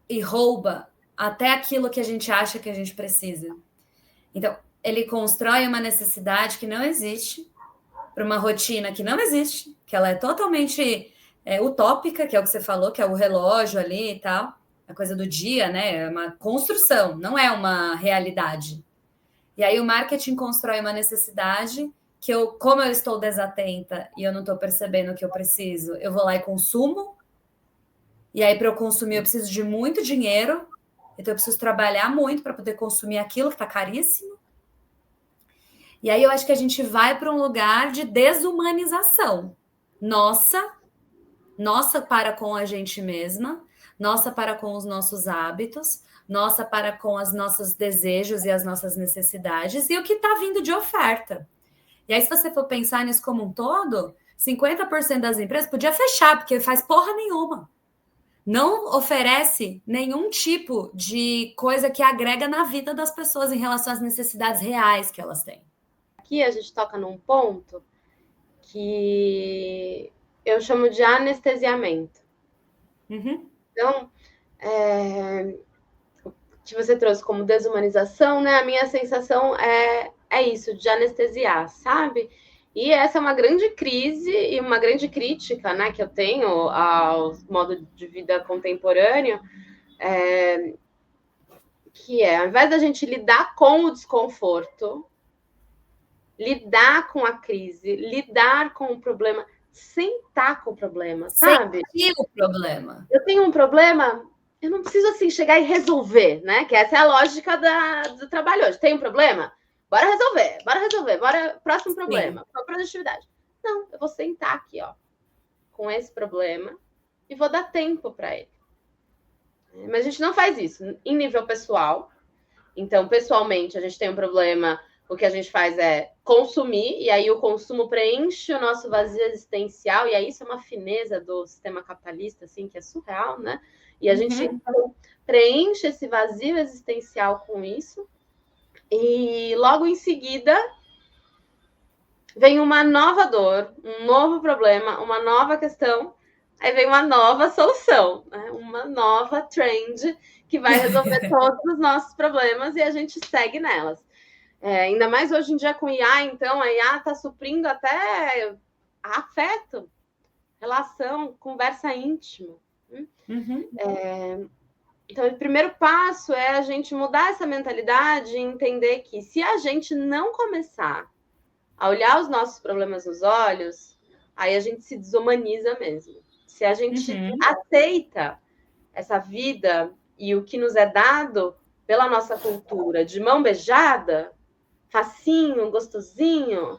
e rouba até aquilo que a gente acha que a gente precisa. Então, ele constrói uma necessidade que não existe, para uma rotina que não existe, que ela é totalmente utópica, que é o que você falou, que é o relógio ali e tal, a coisa do dia, né? É uma construção, não é uma realidade. E aí o marketing constrói uma necessidade que como eu estou desatenta e eu não estou percebendo o que eu preciso, eu vou lá e consumo. E aí, para eu consumir, eu preciso de muito dinheiro. Então, eu preciso trabalhar muito para poder consumir aquilo que está caríssimo. E aí, eu acho que a gente vai para um lugar de desumanização. Nossa para com a gente mesma, nossa para com os nossos hábitos, nossa para com os nossos desejos e as nossas necessidades e o que está vindo de oferta. E aí, se você for pensar nisso como um todo, 50% das empresas podia fechar, porque faz porra nenhuma. Não oferece nenhum tipo de coisa que agrega na vida das pessoas em relação às necessidades reais que elas têm. Aqui a gente toca num ponto que eu chamo de anestesiamento. Uhum. Então, que você trouxe como desumanização, né? A minha sensação é isso, de anestesiar, sabe? E essa é uma grande crise e uma grande crítica, né, que eu tenho ao modo de vida contemporâneo, que ao invés da gente lidar com o desconforto, lidar com a crise, lidar com o problema, sentar com o problema, sabe? Sentir o problema. Eu tenho um problema, eu não preciso assim chegar e resolver, né? Que essa é a lógica do trabalho hoje. Tem um problema? Bora resolver, próximo problema, com a produtividade. Não, eu vou sentar aqui, ó, com esse problema e vou dar tempo para ele. Mas a gente não faz isso em nível pessoal. Então, pessoalmente, a gente tem um problema, o que a gente faz é consumir, e aí o consumo preenche o nosso vazio existencial, e aí isso é uma fineza do sistema capitalista, assim, que é surreal, né? E a gente então, preenche esse vazio existencial com isso, e logo em seguida vem uma nova dor, um novo problema, uma nova questão, aí vem uma nova solução, né? Uma nova trend que vai resolver todos os nossos problemas e a gente segue nelas. Ainda mais hoje em dia com IA, então, a IA está suprindo até afeto, relação, conversa íntima. Então, o primeiro passo é a gente mudar essa mentalidade e entender que se a gente não começar a olhar os nossos problemas nos olhos, aí a gente se desumaniza mesmo. Se a gente aceita essa vida e o que nos é dado pela nossa cultura de mão beijada, facinho, gostosinho,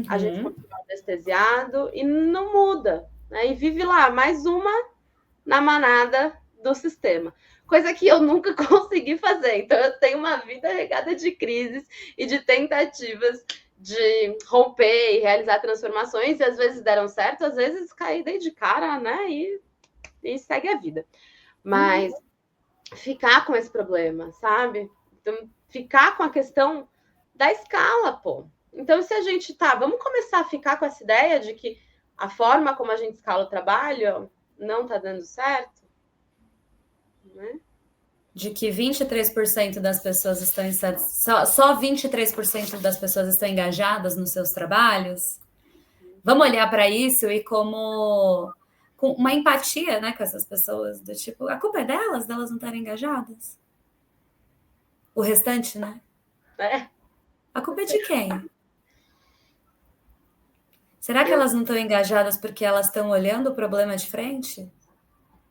a gente continua anestesiado e não muda, né? E vive lá, mais uma na manada do sistema. Coisa que eu nunca consegui fazer. Então, eu tenho uma vida regada de crises e de tentativas de romper e realizar transformações, e às vezes deram certo, às vezes caí daí de cara, né? E segue a vida. Mas ficar com esse problema, sabe? Então, ficar com a questão da escala, pô. Então, se a gente vamos começar a ficar com essa ideia de que a forma como a gente escala o trabalho não tá dando certo, né? De que 23% das pessoas estão só 23% das pessoas estão engajadas nos seus trabalhos. Vamos olhar para isso e com uma empatia, né, com essas pessoas, do tipo, a culpa é delas não estarem engajadas? O restante, né? A culpa é de quem? Será que elas não estão engajadas porque elas estão olhando o problema de frente?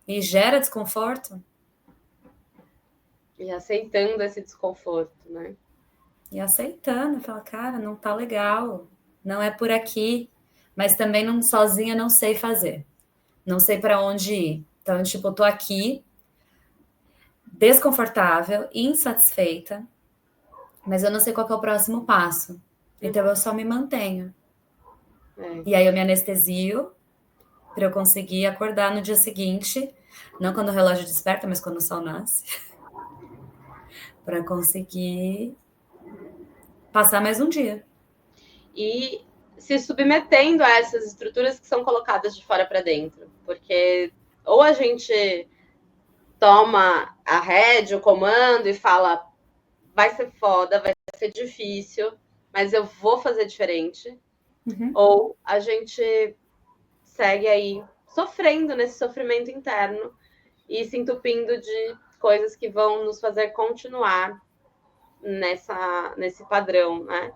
E gera desconforto? E aceitando esse desconforto, né? E aceitando, fala, cara, não tá legal, não é por aqui, mas também não sozinha não sei fazer, não sei para onde ir. Então, tipo, eu tô aqui, desconfortável, insatisfeita, mas eu não sei qual que é o próximo passo. Então eu só me mantenho. E aí eu me anestesio para eu conseguir acordar no dia seguinte, não quando o relógio desperta, mas quando o sol nasce, para conseguir passar mais um dia. E se submetendo a essas estruturas que são colocadas de fora para dentro, porque ou a gente toma a rédea, o comando e fala, vai ser foda, vai ser difícil, mas eu vou fazer diferente. Ou a gente segue aí sofrendo nesse sofrimento interno e se entupindo de coisas que vão nos fazer continuar nesse padrão, né?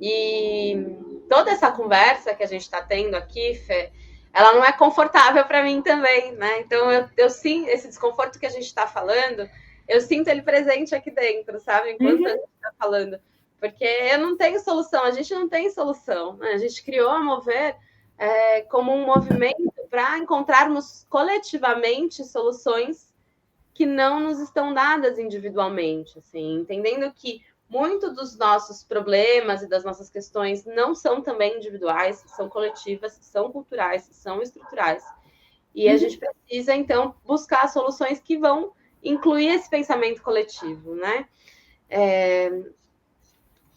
E toda essa conversa que a gente está tendo aqui, Fê, ela não é confortável para mim também, né? Então eu sinto esse desconforto que a gente está falando, eu sinto ele presente aqui dentro, sabe? Enquanto a gente está falando. Porque eu não tenho solução, a gente não tem solução. Né? A gente criou a Mover como um movimento para encontrarmos coletivamente soluções que não nos estão dadas individualmente, assim, entendendo que muito dos nossos problemas e das nossas questões não são também individuais, são coletivas, são culturais, são estruturais. E a gente precisa, então, buscar soluções que vão incluir esse pensamento coletivo, né?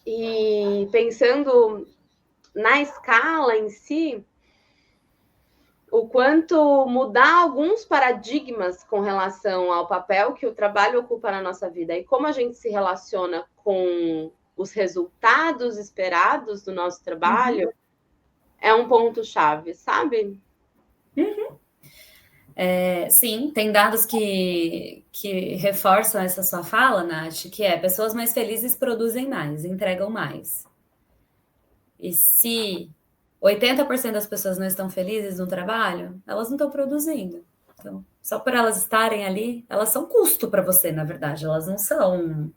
E pensando na escala em si, o quanto mudar alguns paradigmas com relação ao papel que o trabalho ocupa na nossa vida e como a gente se relaciona com os resultados esperados do nosso trabalho é um ponto-chave, sabe? Sim, tem dados que reforçam essa sua fala, Nath, que pessoas mais felizes produzem mais, entregam mais. E se 80% das pessoas não estão felizes no trabalho, elas não estão produzindo. Então, só por elas estarem ali, elas são custo para você, na verdade. Elas não são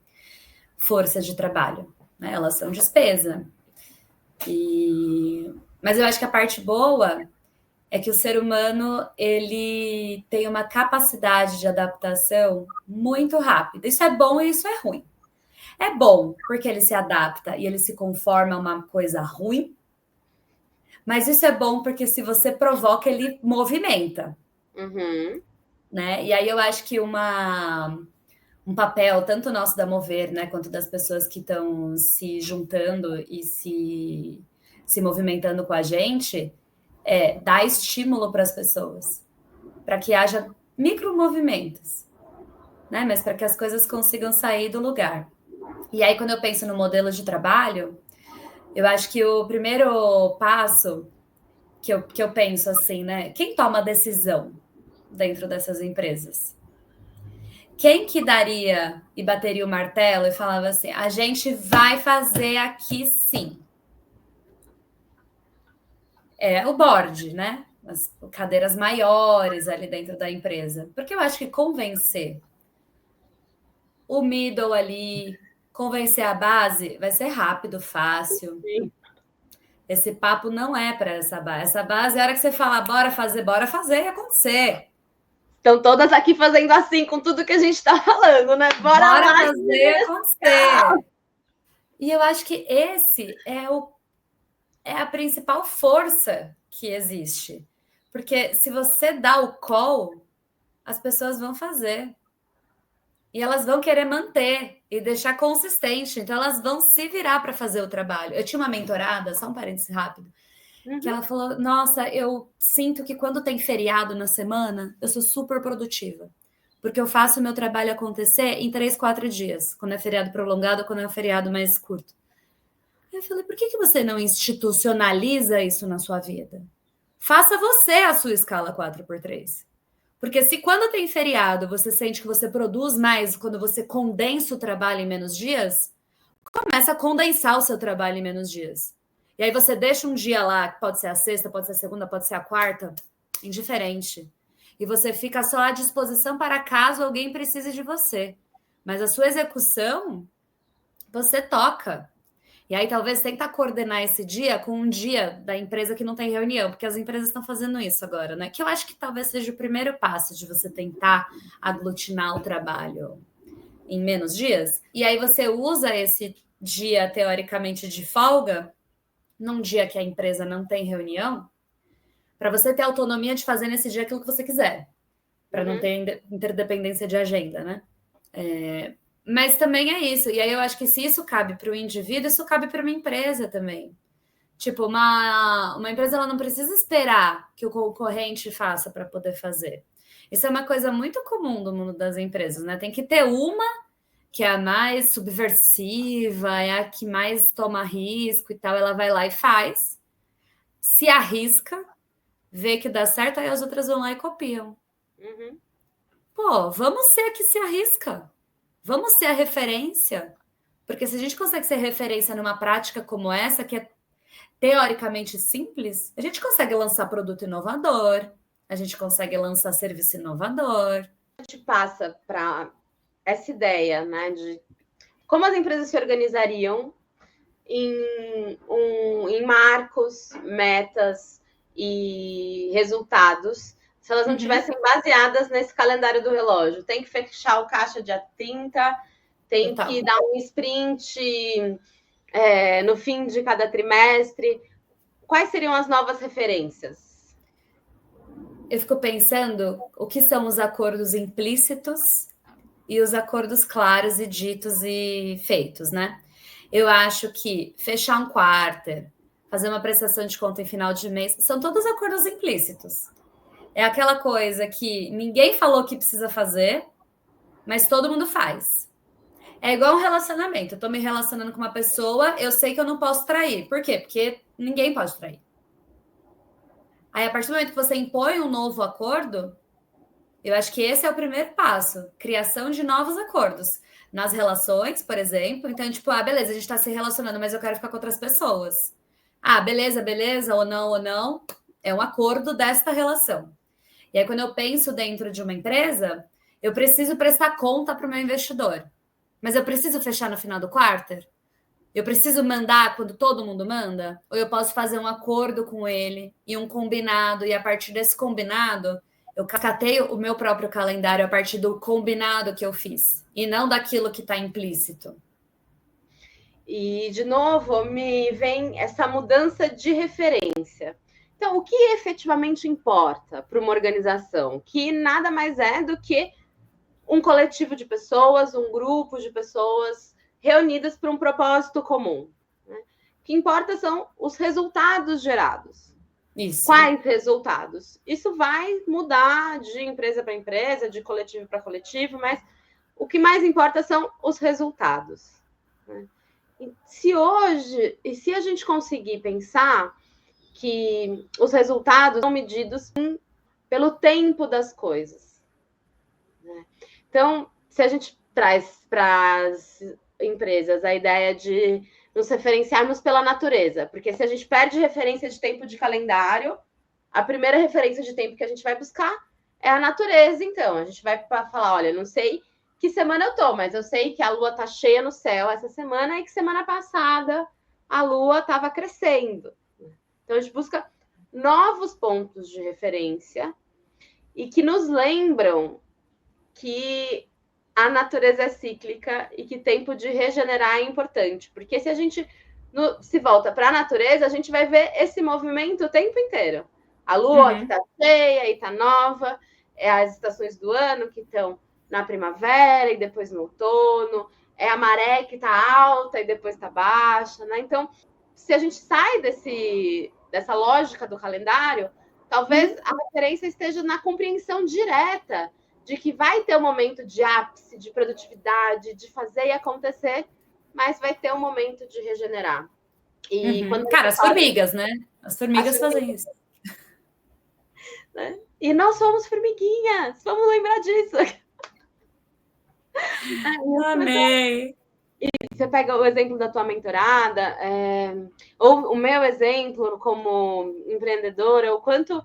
força de trabalho, né? Elas são despesa. Mas eu acho que a parte boa é que o ser humano ele tem uma capacidade de adaptação muito rápida. Isso é bom e isso é ruim. É bom porque ele se adapta e ele se conforma a uma coisa ruim, mas isso é bom porque se você provoca, ele movimenta. Né? E aí eu acho que um papel, tanto nosso da Mover, né, quanto das pessoas que estão se juntando e se movimentando com a gente, dar estímulo para as pessoas, para que haja micromovimentos, né? Mas para que as coisas consigam sair do lugar. E aí, quando eu penso no modelo de trabalho, eu acho que o primeiro passo que eu penso assim, né? Quem toma a decisão dentro dessas empresas? Quem que daria e bateria o martelo e falava assim, a gente vai fazer aqui sim? É o board, né? As cadeiras maiores ali dentro da empresa. Porque eu acho que convencer o middle ali, convencer a base, vai ser rápido, fácil. Sim. Esse papo não é para essa base. Essa base é a hora que você fala, bora fazer e acontecer. Estão todas aqui fazendo assim com tudo que a gente está falando, né? Bora lá fazer e acontecer. E eu acho que esse é a principal força que existe. Porque se você dá o call, as pessoas vão fazer. E elas vão querer manter e deixar consistente. Então, elas vão se virar para fazer o trabalho. Eu tinha uma mentorada, só um parênteses rápido, que ela falou, nossa, eu sinto que quando tem feriado na semana, eu sou super produtiva. Porque eu faço o meu trabalho acontecer em 3, 4 dias. Quando é feriado prolongado, quando é um feriado mais curto. Eu falei, por que você não institucionaliza isso na sua vida? Faça você a sua escala 4x3. Porque se quando tem feriado você sente que você produz mais, quando você condensa o trabalho em menos dias, começa a condensar o seu trabalho em menos dias. E aí você deixa um dia lá, que pode ser a sexta, pode ser a segunda, pode ser a quarta, indiferente. e você fica só à disposição para caso alguém precise de você. Mas a sua execução, você toca. E aí talvez tentar coordenar esse dia com um dia da empresa que não tem reunião, porque as empresas estão fazendo isso agora, né? Que eu acho que talvez seja o primeiro passo de você tentar aglutinar o trabalho em menos dias. E aí você usa esse dia, teoricamente, de folga, num dia que a empresa não tem reunião, para você ter autonomia de fazer nesse dia aquilo que você quiser, para não ter interdependência de agenda, né? Mas também é isso. E aí eu acho que se isso cabe para o indivíduo, isso cabe para uma empresa também. Tipo, uma empresa ela não precisa esperar que o concorrente faça para poder fazer. Isso é uma coisa muito comum do mundo das empresas, né? Tem que ter uma que é a mais subversiva, é a que mais toma risco e tal. Ela vai lá e faz, se arrisca, vê que dá certo, aí as outras vão lá e copiam. Pô, vamos ser a que se arrisca. Vamos ser a referência. Porque se a gente consegue ser referência numa prática como essa, que é teoricamente simples, a gente consegue lançar produto inovador, a gente consegue lançar serviço inovador. A gente passa para essa ideia, né, de como as empresas se organizariam em marcos, metas e resultados, se elas não tivessem baseadas nesse calendário do relógio. Tem que fechar o caixa dia 30, tem que dar um sprint no fim de cada trimestre. Quais seriam as novas referências? Eu fico pensando o que são os acordos implícitos e os acordos claros e ditos e feitos, né? Eu acho que fechar um quarter, fazer uma prestação de conta em final de mês, são todos acordos implícitos. É aquela coisa que ninguém falou que precisa fazer, mas todo mundo faz. É igual um relacionamento. Eu tô me relacionando com uma pessoa, eu sei que eu não posso trair. Por quê? Porque ninguém pode trair. Aí, a partir do momento que você impõe um novo acordo, eu acho que esse é o primeiro passo. Criação de novos acordos. Nas relações, por exemplo. Então, tipo, beleza, a gente tá se relacionando, mas eu quero ficar com outras pessoas. Beleza, ou não. É um acordo desta relação. E aí, quando eu penso dentro de uma empresa, eu preciso prestar conta para o meu investidor. Mas eu preciso fechar no final do quarter? Eu preciso mandar quando todo mundo manda? Ou eu posso fazer um acordo com ele e um combinado, e a partir desse combinado, eu cateio o meu próprio calendário a partir do combinado que eu fiz, e não daquilo que está implícito. E, de novo, me vem essa mudança de referência. Então, o que efetivamente importa para uma organização? Que nada mais é do que um coletivo de pessoas, um grupo de pessoas reunidas por um propósito comum. Né? O que importa são os resultados gerados. Isso. Quais resultados? Isso vai mudar de empresa para empresa, de coletivo para coletivo, mas o que mais importa são os resultados. Né? E se a gente conseguir pensar que os resultados são medidos pelo tempo das coisas. Né? Então, se a gente traz para as empresas a ideia de nos referenciarmos pela natureza, porque se a gente perde referência de tempo de calendário, a primeira referência de tempo que a gente vai buscar é a natureza, então. A gente vai falar, olha, não sei que semana eu tô, mas eu sei que a lua tá cheia no céu essa semana e que semana passada a lua estava crescendo. Então, a gente busca novos pontos de referência e que nos lembram que a natureza é cíclica e que tempo de regenerar é importante. Porque se a gente se volta para a natureza, a gente vai ver esse movimento o tempo inteiro. A lua que está cheia e está nova, é as estações do ano que estão na primavera e depois no outono, é a maré que está alta e depois está baixa, né? Então, se a gente sai dessa lógica do calendário, talvez a referência esteja na compreensão direta de que vai ter um momento de ápice, de produtividade, de fazer e acontecer, mas vai ter um momento de regenerar. E quando as formigas, né? As formigas fazem isso. Né? E nós somos formiguinhas, vamos lembrar disso. Amei! E você pega o exemplo da tua mentorada, ou o meu exemplo como empreendedora, o quanto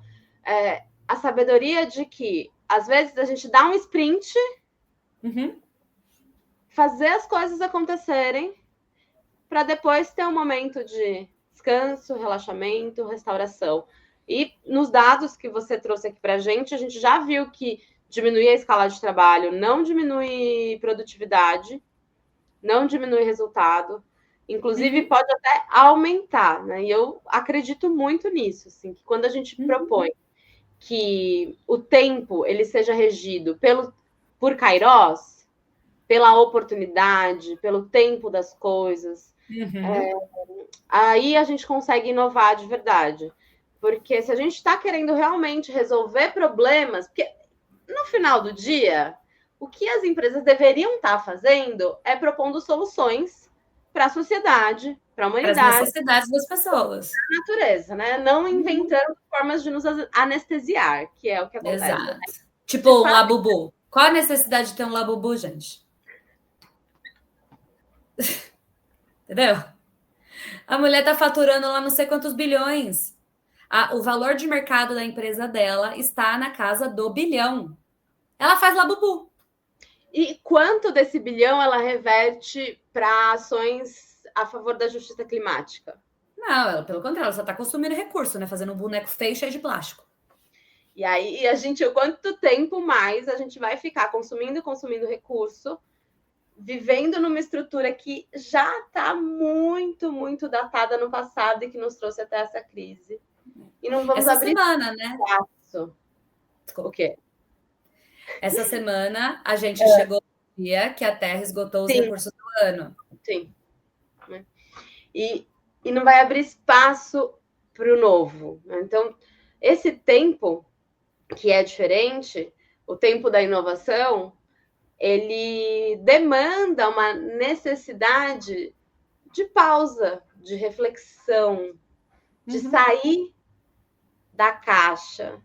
a sabedoria de que, às vezes, a gente dá um sprint, fazer as coisas acontecerem, para depois ter um momento de descanso, relaxamento, restauração. E nos dados que você trouxe aqui para a gente já viu que diminuir a escala de trabalho não diminui produtividade, não diminui resultado, inclusive pode até aumentar, né? E eu acredito muito nisso, assim, que quando a gente propõe que o tempo ele seja regido por Kairos, pela oportunidade, pelo tempo das coisas, aí a gente consegue inovar de verdade. Porque se a gente está querendo realmente resolver problemas, porque no final do dia, o que as empresas deveriam estar fazendo é propondo soluções para a sociedade, para a humanidade. Para as necessidades das pessoas. Para a natureza, né? Não inventando formas de nos anestesiar, que é o que acontece. Exato. Né? Tipo um labubu. Qual a necessidade de ter um labubu, gente? Entendeu? A mulher está faturando lá não sei quantos bilhões. O valor de mercado da empresa dela está na casa do bilhão. Ela faz labubu. E quanto desse bilhão ela reverte para ações a favor da justiça climática? Não, ela, pelo contrário, ela só está consumindo recurso, né? Fazendo um boneco feio cheio de plástico. E aí, quanto tempo mais a gente vai ficar consumindo recurso, vivendo numa estrutura que já está muito, muito datada no passado e que nos trouxe até essa crise. E não vamos essa abrir semana, né? Espaço. O quê? Essa semana a gente chegou no dia que a Terra esgotou os recursos do ano. Sim. E não vai abrir espaço para o novo. Então, esse tempo que é diferente, o tempo da inovação, ele demanda uma necessidade de pausa, de reflexão, de sair da caixa.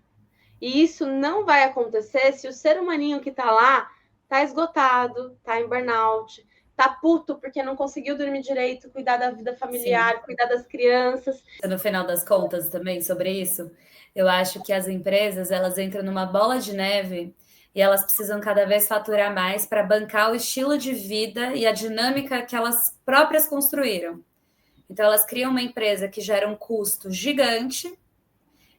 E isso não vai acontecer se o ser humaninho que está lá está esgotado, está em burnout, está puto porque não conseguiu dormir direito, cuidar da vida familiar, sim, cuidar das crianças. No final das contas, também sobre isso, eu acho que as empresas elas entram numa bola de neve e elas precisam cada vez faturar mais para bancar o estilo de vida e a dinâmica que elas próprias construíram. Então, elas criam uma empresa que gera um custo gigante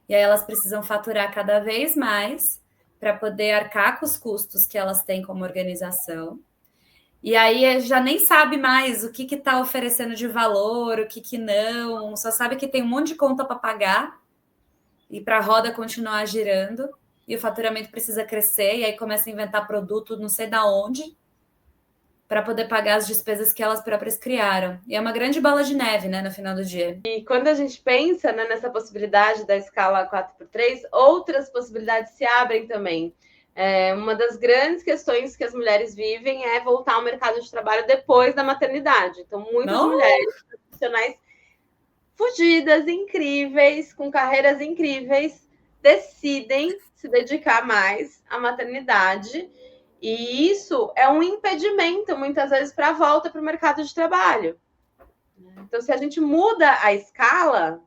e aí elas precisam faturar cada vez mais para poder arcar com os custos que elas têm como organização. E aí já nem sabe mais o que está oferecendo de valor, o que não, só sabe que tem um monte de conta para pagar e para a roda continuar girando, e o faturamento precisa crescer, e aí começa a inventar produto não sei da onde, para poder pagar as despesas que elas próprias criaram. E é uma grande bola de neve, né, no final do dia. E quando a gente pensa, né, nessa possibilidade da escala 4x3, outras possibilidades se abrem também. Uma das grandes questões que as mulheres vivem é voltar ao mercado de trabalho depois da maternidade. Então, muitas mulheres profissionais fugidas, incríveis, com carreiras incríveis, decidem se dedicar mais à maternidade. E isso é um impedimento, muitas vezes, para a volta para o mercado de trabalho. Então, se a gente muda a escala,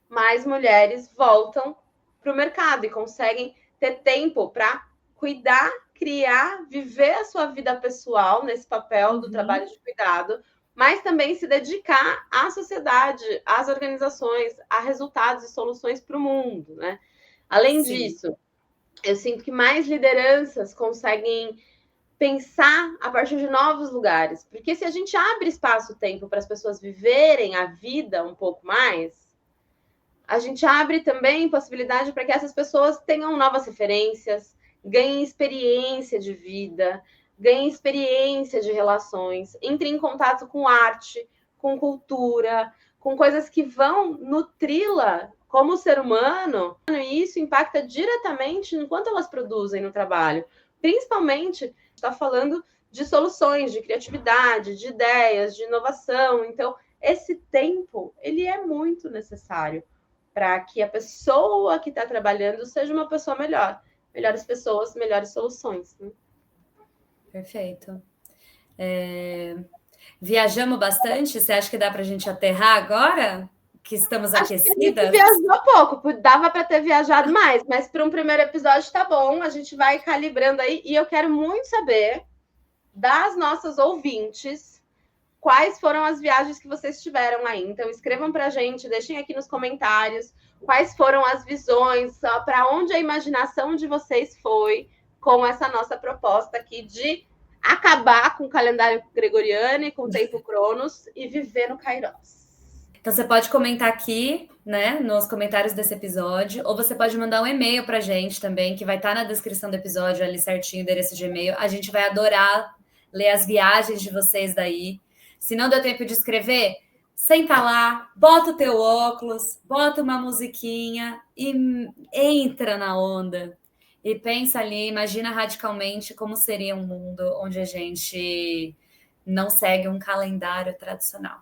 mais mulheres voltam para o mercado e conseguem ter tempo para cuidar, criar, viver a sua vida pessoal nesse papel do trabalho de cuidado, mas também se dedicar à sociedade, às organizações, a resultados e soluções para o mundo, né? Além disso, eu sinto que mais lideranças conseguem pensar a partir de novos lugares, porque se a gente abre espaço-tempo para as pessoas viverem a vida um pouco mais, a gente abre também possibilidade para que essas pessoas tenham novas referências, ganhem experiência de vida, ganhem experiência de relações, entrem em contato com arte, com cultura, com coisas que vão nutri-la como ser humano, e isso impacta diretamente enquanto elas produzem no trabalho. Principalmente, está falando de soluções, de criatividade, de ideias, de inovação. Então, esse tempo, ele é muito necessário para que a pessoa que está trabalhando seja uma pessoa melhor. Melhores pessoas, melhores soluções. Né? Perfeito. Viajamos bastante? Você acha que dá para a gente aterrar agora? que estamos Acho que a aquecidas? gente viajou pouco, dava para ter viajado mais, mas para um primeiro episódio tá bom, a gente vai calibrando aí. E eu quero muito saber das nossas ouvintes quais foram as viagens que vocês tiveram aí. Então, escrevam para a gente, deixem aqui nos comentários quais foram as visões, para onde a imaginação de vocês foi com essa nossa proposta aqui de acabar com o calendário gregoriano e com o tempo Cronos e viver no Kairos. Então, você pode comentar aqui, né, nos comentários desse episódio, ou você pode mandar um e-mail para a gente também, que vai estar na descrição do episódio ali certinho, o endereço de e-mail. A gente vai adorar ler as viagens de vocês daí. Se não deu tempo de escrever, senta lá, bota o teu óculos, bota uma musiquinha e entra na onda. E pensa ali, imagina radicalmente como seria um mundo onde a gente não segue um calendário tradicional.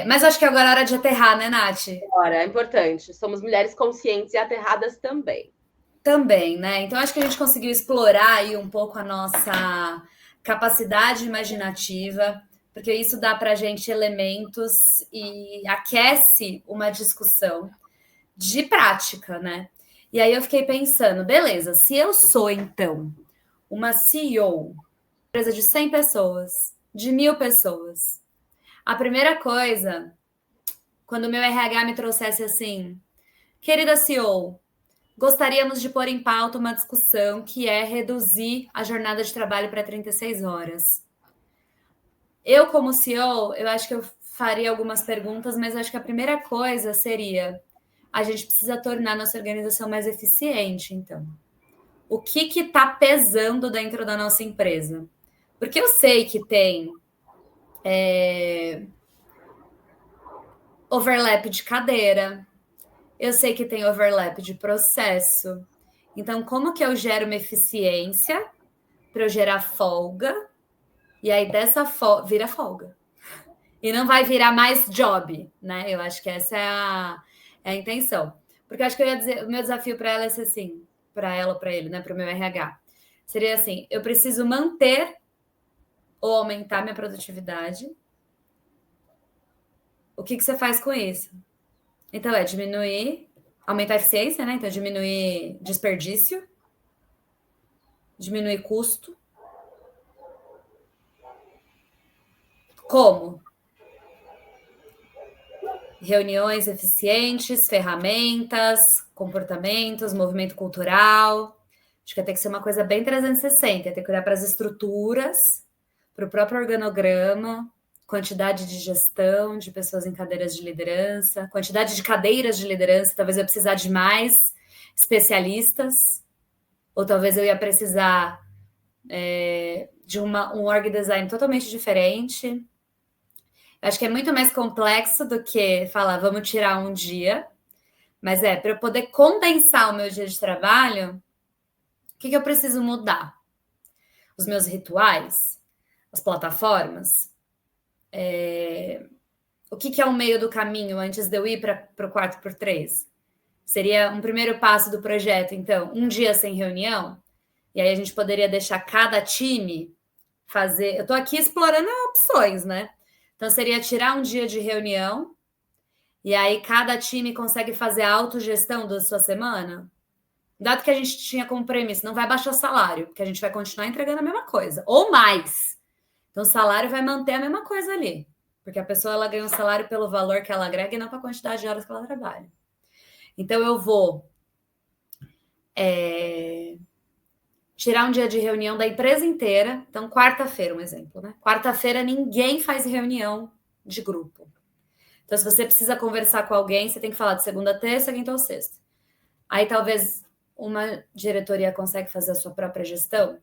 Mas acho que agora é hora de aterrar, né, Nath? Agora, é importante. Somos mulheres conscientes e aterradas também. Também, né? Então acho que a gente conseguiu explorar aí um pouco a nossa capacidade imaginativa, porque isso dá para a gente elementos e aquece uma discussão de prática, né? E aí eu fiquei pensando, beleza, se eu sou, então, uma CEO, empresa de 100 pessoas, de 1.000 pessoas, a primeira coisa, quando o meu RH me trouxesse assim, querida CEO, gostaríamos de pôr em pauta uma discussão que é reduzir a jornada de trabalho para 36 horas. Eu, como CEO, eu acho que eu faria algumas perguntas, mas acho que a primeira coisa seria: a gente precisa tornar nossa organização mais eficiente, então. O que está pesando dentro da nossa empresa? Porque eu sei que tem overlap de cadeira, eu sei que tem overlap de processo. Então, como que eu gero uma eficiência para eu gerar folga? E aí, dessa folga, vira folga. E não vai virar mais job, né? Eu acho que essa é a intenção. Porque eu acho que eu ia dizer, o meu desafio para ela é ser assim, para ela ou para ele, né? Para o meu RH. Seria assim: eu preciso manter ou aumentar minha produtividade. O que você faz com isso? Então, é diminuir, aumentar a eficiência, né? Então, diminuir desperdício, diminuir custo. Como? Reuniões eficientes, ferramentas, comportamentos, movimento cultural. Acho que vai ter que ser uma coisa bem 360, tem que olhar para as estruturas, para o próprio organograma, quantidade de gestão de pessoas em cadeiras de liderança, quantidade de cadeiras de liderança, talvez eu precisar de mais especialistas, ou talvez eu ia precisar de um org design totalmente diferente. Acho que é muito mais complexo do que falar, vamos tirar um dia. Mas para eu poder condensar o meu dia de trabalho, o que eu preciso mudar? Os meus rituais? As plataformas? O que é o meio do caminho antes de eu ir para o 4x3? Seria um primeiro passo do projeto, então, um dia sem reunião? E aí a gente poderia deixar cada time fazer... Eu estou aqui explorando opções, né? Então, seria tirar um dia de reunião e aí cada time consegue fazer a autogestão da sua semana. Dado que a gente tinha como premissa, não vai baixar o salário, porque a gente vai continuar entregando a mesma coisa, ou mais. Então, o salário vai manter a mesma coisa ali, porque a pessoa ela ganha um salário pelo valor que ela agrega e não pela quantidade de horas que ela trabalha. Então, eu vou tirar um dia de reunião da empresa inteira. Então, quarta-feira, um exemplo, né? Quarta-feira, ninguém faz reunião de grupo. Então, se você precisa conversar com alguém, você tem que falar de segunda a terça, quinta ou sexta. Aí, talvez uma diretoria consegue fazer a sua própria gestão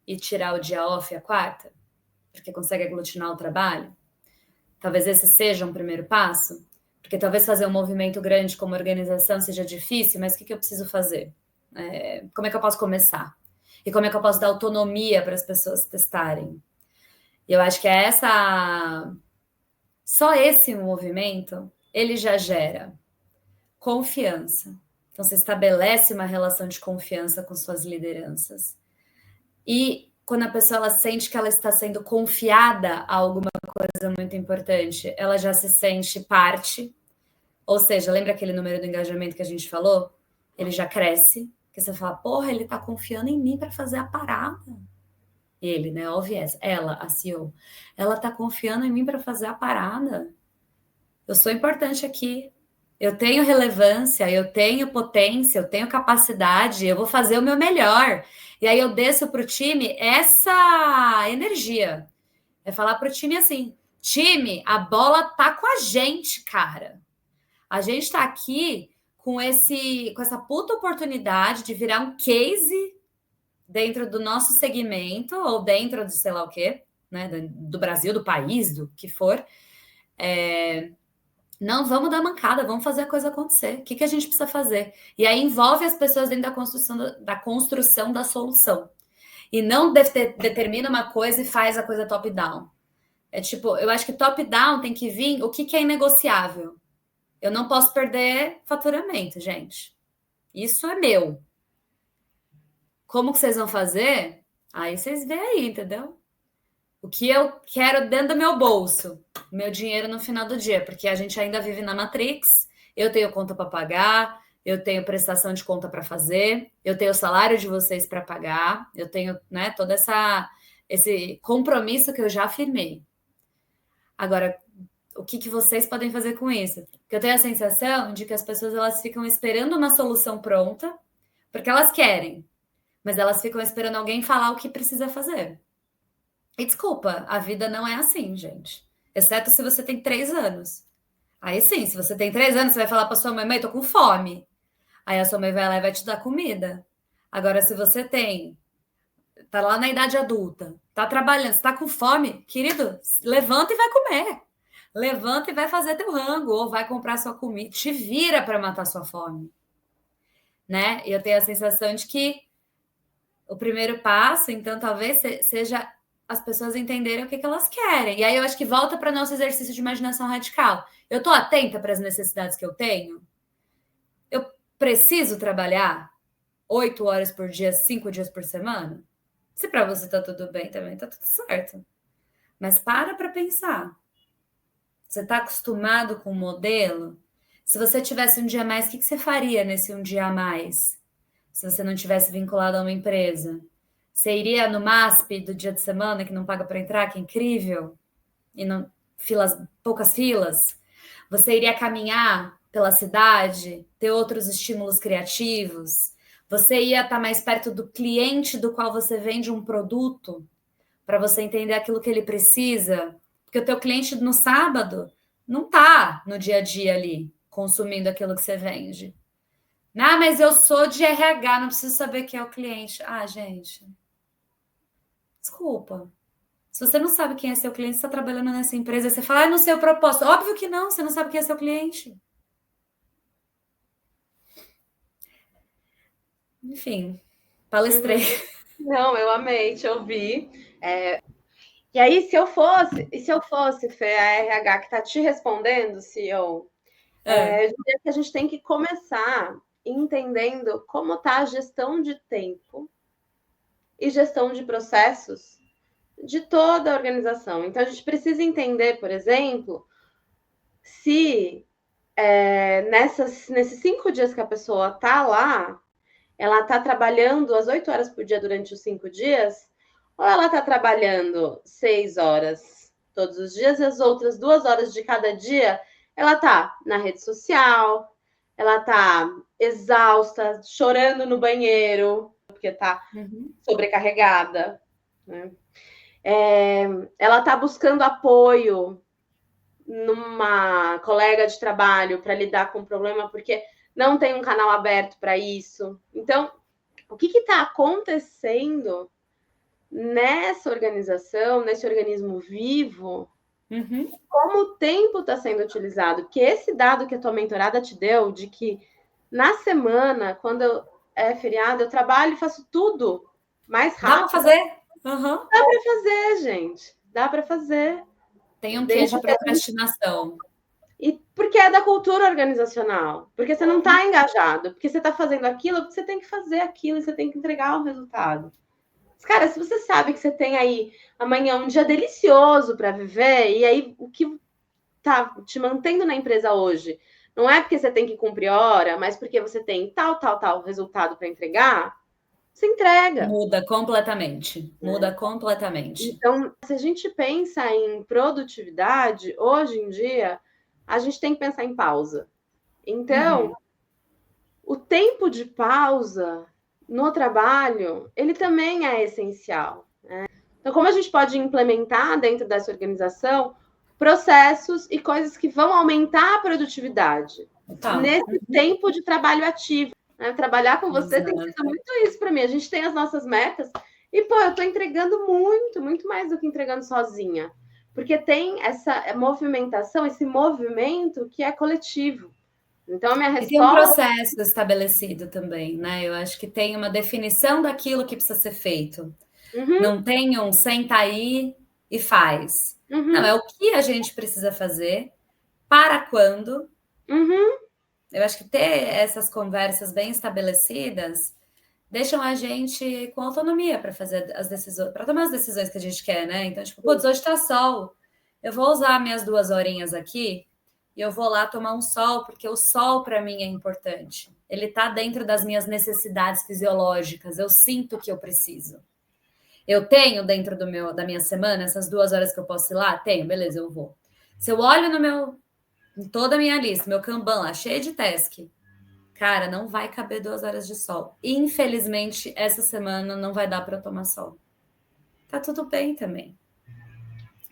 e tirar o dia off a quarta, porque consegue aglutinar o trabalho. Talvez esse seja um primeiro passo, porque talvez fazer um movimento grande como organização seja difícil, mas o que eu preciso fazer? Como é que eu posso começar? E como é que eu posso dar autonomia para as pessoas testarem? E eu acho que só esse movimento, ele já gera confiança. Então, você estabelece uma relação de confiança com suas lideranças. E quando a pessoa ela sente que ela está sendo confiada a alguma coisa muito importante, ela já se sente parte, Ou seja, lembra aquele número do engajamento que a gente falou? Ele já cresce, que você fala, porra, ele tá confiando em mim para fazer a parada. Ele, né? Obvious. Ela, a CEO. Ela tá confiando em mim para fazer a parada. Eu sou importante aqui. Eu tenho relevância, eu tenho potência, eu tenho capacidade, eu vou fazer o meu melhor. E aí eu desço para o time essa energia. É falar para o time assim, time, a bola tá com a gente, cara. A gente está aqui com essa puta oportunidade de virar um case dentro do nosso segmento ou dentro de sei lá o quê, né, do Brasil, do país, do que for. Não, vamos dar mancada, vamos fazer a coisa acontecer. O que a gente precisa fazer? E aí envolve as pessoas dentro da construção da solução. E não determina uma coisa e faz a coisa top-down. É tipo, eu acho que top-down tem que vir o que é inegociável. Eu não posso perder faturamento, gente. Isso é meu. Como que vocês vão fazer? Aí vocês veem aí, entendeu? O que eu quero dentro do meu bolso, meu dinheiro no final do dia, porque a gente ainda vive na Matrix, eu tenho conta para pagar, eu tenho prestação de conta para fazer, eu tenho o salário de vocês para pagar, eu tenho, né, todo esse compromisso que eu já firmei. Agora, o que vocês podem fazer com isso? Porque eu tenho a sensação de que as pessoas elas ficam esperando uma solução pronta, porque elas querem, mas elas ficam esperando alguém falar o que precisa fazer. E desculpa, a vida não é assim, gente. Exceto se você tem 3 anos. Aí sim, se você tem 3 anos, você vai falar para sua mãe, tô com fome. Aí a sua mãe vai lá e vai te dar comida. Agora, se você tá lá na idade adulta, tá trabalhando, você tá com fome, querido, levanta e vai comer. Levanta e vai fazer teu rango, ou vai comprar sua comida. Te vira para matar sua fome. Né? E eu tenho a sensação de que o primeiro passo, então, talvez seja as pessoas entenderem o que elas querem. E aí eu acho que volta para o nosso exercício de imaginação radical. Eu estou atenta para as necessidades que eu tenho? Eu preciso trabalhar 8 horas por dia, 5 dias por semana? Se para você está tudo bem, também está tudo certo. Mas para pensar. Você está acostumado com o modelo? Se você tivesse um dia a mais, o que você faria nesse um dia a mais? Se você não tivesse vinculado a uma empresa? Você iria no MASP do dia de semana, que não paga para entrar, que é incrível? E não, poucas filas? Você iria caminhar pela cidade, ter outros estímulos criativos? Você ia estar mais perto do cliente do qual você vende um produto, para você entender aquilo que ele precisa? Porque o teu cliente no sábado não está no dia a dia ali, consumindo aquilo que você vende. Ah, mas eu sou de RH, não preciso saber quem é o cliente. Ah, gente, desculpa. Se você não sabe quem é seu cliente, você está trabalhando nessa empresa, você fala, não sei o propósito. Óbvio que não, você não sabe quem é seu cliente. Enfim, palestrei. Não, eu amei te ouvir. E aí, se eu fosse, Fê, a RH que está te respondendo, CEO, eu diria que a gente tem que começar entendendo como está a gestão de tempo e gestão de processos de toda a organização. Então, a gente precisa entender, por exemplo, se nesses 5 dias que a pessoa está lá, ela está trabalhando as 8 horas por dia durante os 5 dias, ou ela está trabalhando 6 horas todos os dias e as outras 2 horas de cada dia, ela está na rede social, ela está exausta, chorando no banheiro, porque está sobrecarregada, né? Ela está buscando apoio numa colega de trabalho para lidar com o problema, porque não tem um canal aberto para isso. Então, o que está acontecendo nessa organização, nesse organismo vivo, como o tempo está sendo utilizado? Porque esse dado que a tua mentorada te deu, de que na semana, quando é feriado, eu trabalho e faço tudo mais rápido. Dá para fazer? Dá para fazer, gente. Dá para fazer. Tem um quê de procrastinação. E porque é da cultura organizacional. Porque você não está engajado. Porque você está fazendo aquilo, porque você tem que fazer aquilo e você tem que entregar o resultado. Mas, cara, se você sabe que você tem aí amanhã um dia delicioso para viver, e aí o que está te mantendo na empresa hoje não é porque você tem que cumprir hora, mas porque você tem tal resultado para entregar, você entrega. Muda completamente. Muda completamente. Então, se a gente pensa em produtividade, hoje em dia, a gente tem que pensar em pausa. Então, o tempo de pausa no trabalho, ele também é essencial. Né? Então, como a gente pode implementar dentro dessa organização processos e coisas que vão aumentar a produtividade nesse tempo de trabalho ativo? Né? Trabalhar com você tem sido muito isso para mim. A gente tem as nossas metas e, pô, eu estou entregando muito mais do que entregando sozinha. Porque tem essa movimentação, esse movimento que é coletivo. Então, a minha resposta... E tem um processo estabelecido também, né? Eu acho que tem uma definição daquilo que precisa ser feito. Não tem um senta aí e faz. Não, é o que a gente precisa fazer, para quando. Eu acho que ter essas conversas bem estabelecidas deixam a gente com autonomia para fazer as decisões, para tomar as decisões que a gente quer, né? Então, tipo, putz, hoje tá sol. Eu vou usar minhas 2 horinhas aqui e eu vou lá tomar um sol, porque o sol para mim é importante. Ele está dentro das minhas necessidades fisiológicas. Eu sinto que eu preciso. Eu tenho dentro da minha semana essas 2 horas que eu posso ir lá? Tenho, beleza, eu vou. Se eu olho em toda a minha lista, meu Kanban lá, cheio de task, cara, não vai caber 2 horas de sol. Infelizmente, essa semana não vai dar para eu tomar sol. Tá tudo bem também.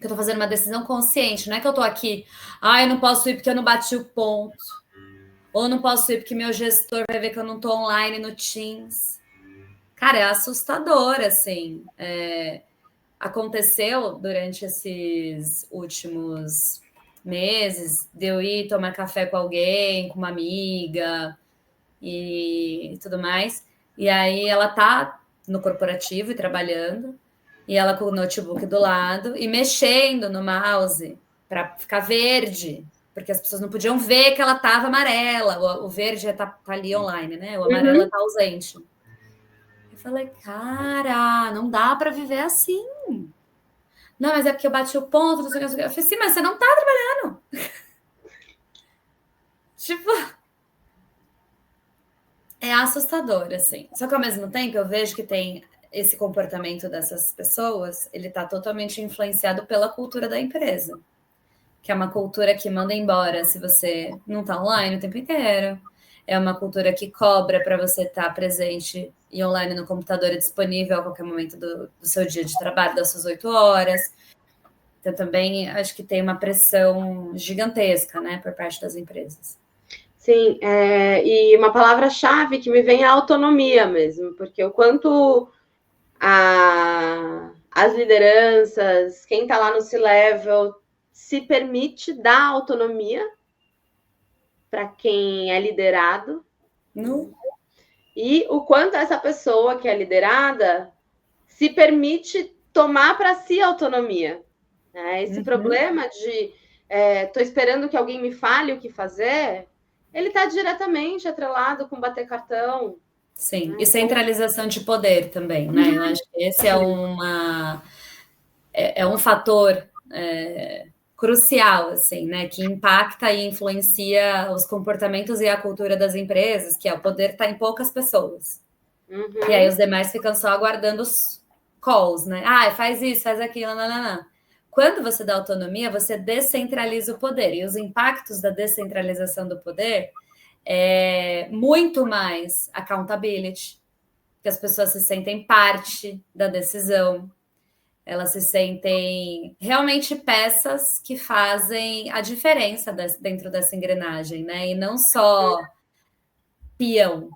Eu tô fazendo uma decisão consciente, não é que eu tô aqui, eu não posso ir porque eu não bati o ponto. Ou não posso ir porque meu gestor vai ver que eu não tô online no Teams. Cara, é assustador, assim. Aconteceu durante esses últimos meses de eu ir tomar café com alguém, com uma amiga e tudo mais. E aí ela tá no corporativo e trabalhando, e ela com o notebook do lado e mexendo no mouse para ficar verde, porque as pessoas não podiam ver que ela tava amarela. O verde tá ali online, né? O amarelo tá ausente. Eu falei, cara, não dá para viver assim. Não, mas é porque eu bati o ponto, não sei o que. Eu falei, sim, mas você não tá trabalhando. Tipo, é assustador, assim. Só que ao mesmo tempo eu vejo que tem esse comportamento dessas pessoas, ele tá totalmente influenciado pela cultura da empresa. Que é uma cultura que manda embora se você não tá online o tempo inteiro. É uma cultura que cobra para você estar presente e online no computador e disponível a qualquer momento do seu dia de trabalho, das suas 8 horas. Então, também acho que tem uma pressão gigantesca, né, por parte das empresas. Sim, e uma palavra-chave que me vem é a autonomia mesmo, porque o quanto as lideranças, quem está lá no C-Level, se permite dar autonomia para quem é liderado. E o quanto essa pessoa que é liderada se permite tomar para si autonomia. Esse problema de estou esperando que alguém me fale o que fazer, ele está diretamente atrelado com bater cartão. Sim, e centralização de poder também, né? Eu acho que esse é um fator crucial, assim, né? Que impacta e influencia os comportamentos e a cultura das empresas, que é o poder está em poucas pessoas. E aí os demais ficam só aguardando os calls, né? Faz isso, faz aquilo, não. Quando você dá autonomia, você descentraliza o poder. E os impactos da descentralização do poder é muito mais accountability, que as pessoas se sentem parte da decisão, elas se sentem realmente peças que fazem a diferença dentro dessa engrenagem, né? E não só peão.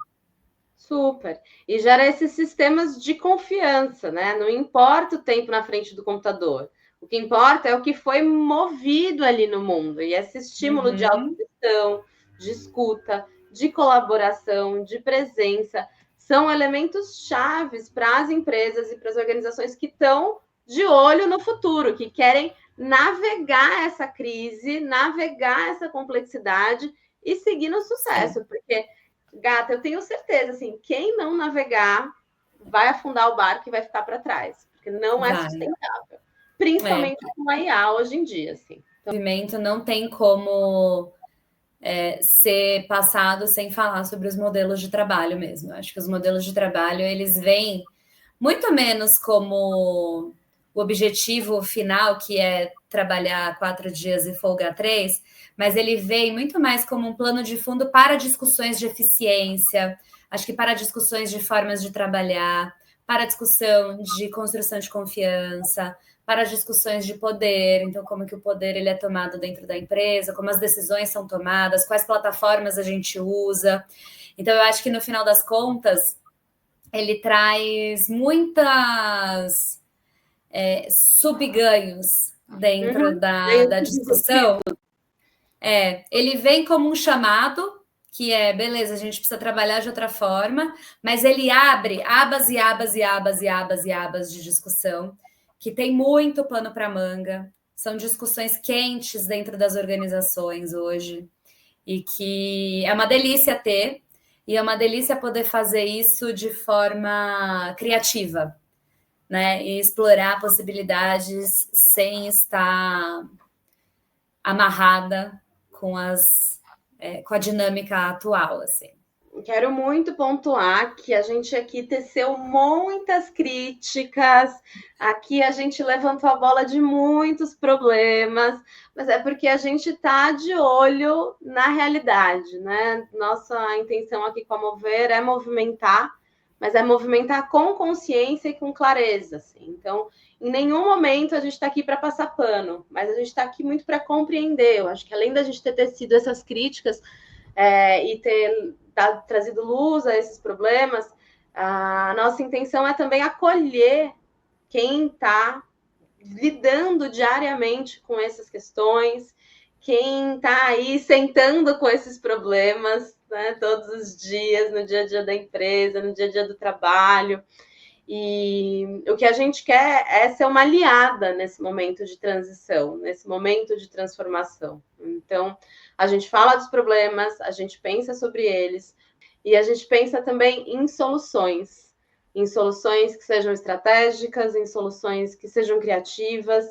Super. E gera esses sistemas de confiança, né? Não importa o tempo na frente do computador. O que importa é o que foi movido ali no mundo. E esse estímulo de autogestão, de escuta, de colaboração, de presença, são elementos chaves para as empresas e para as organizações que estão de olho no futuro, que querem navegar essa crise, navegar essa complexidade e seguir no sucesso. Sim. Porque, gata, eu tenho certeza, assim, quem não navegar vai afundar o barco e vai ficar para trás, porque não é sustentável. Principalmente com a IA hoje em dia, assim. O movimento não tem como ser passado sem falar sobre os modelos de trabalho mesmo. Eu acho que os modelos de trabalho, eles vêm muito menos como o objetivo final, que é trabalhar 4 dias e folgar 3, mas ele vem muito mais como um plano de fundo para discussões de eficiência, acho que para discussões de formas de trabalhar, para discussão de construção de confiança, para as discussões de poder, então como que o poder ele é tomado dentro da empresa, como as decisões são tomadas, quais plataformas a gente usa. Então eu acho que no final das contas ele traz muitas subganhos dentro da discussão. Ele vem como um chamado, que é, beleza, a gente precisa trabalhar de outra forma, mas ele abre abas e abas e abas e abas e abas de discussão, que tem muito pano para manga, são discussões quentes dentro das organizações hoje, e que é uma delícia ter, e é uma delícia poder fazer isso de forma criativa, né? E explorar possibilidades sem estar amarrada com a dinâmica atual, assim. Quero muito pontuar que a gente aqui teceu muitas críticas, aqui a gente levantou a bola de muitos problemas, mas é porque a gente está de olho na realidade, né? Nossa intenção aqui com a Mover é movimentar, mas é movimentar com consciência e com clareza, assim. Então, em nenhum momento a gente está aqui para passar pano, mas a gente está aqui muito para compreender. Eu acho que além da gente ter tecido essas críticas e ter trazido luz a esses problemas, a nossa intenção é também acolher quem está lidando diariamente com essas questões, quem está aí sentando com esses problemas, né, todos os dias, no dia a dia da empresa, no dia a dia do trabalho. E o que a gente quer é ser uma aliada nesse momento de transição, nesse momento de transformação. Então, a gente fala dos problemas, a gente pensa sobre eles e a gente pensa também em soluções que sejam estratégicas, em soluções que sejam criativas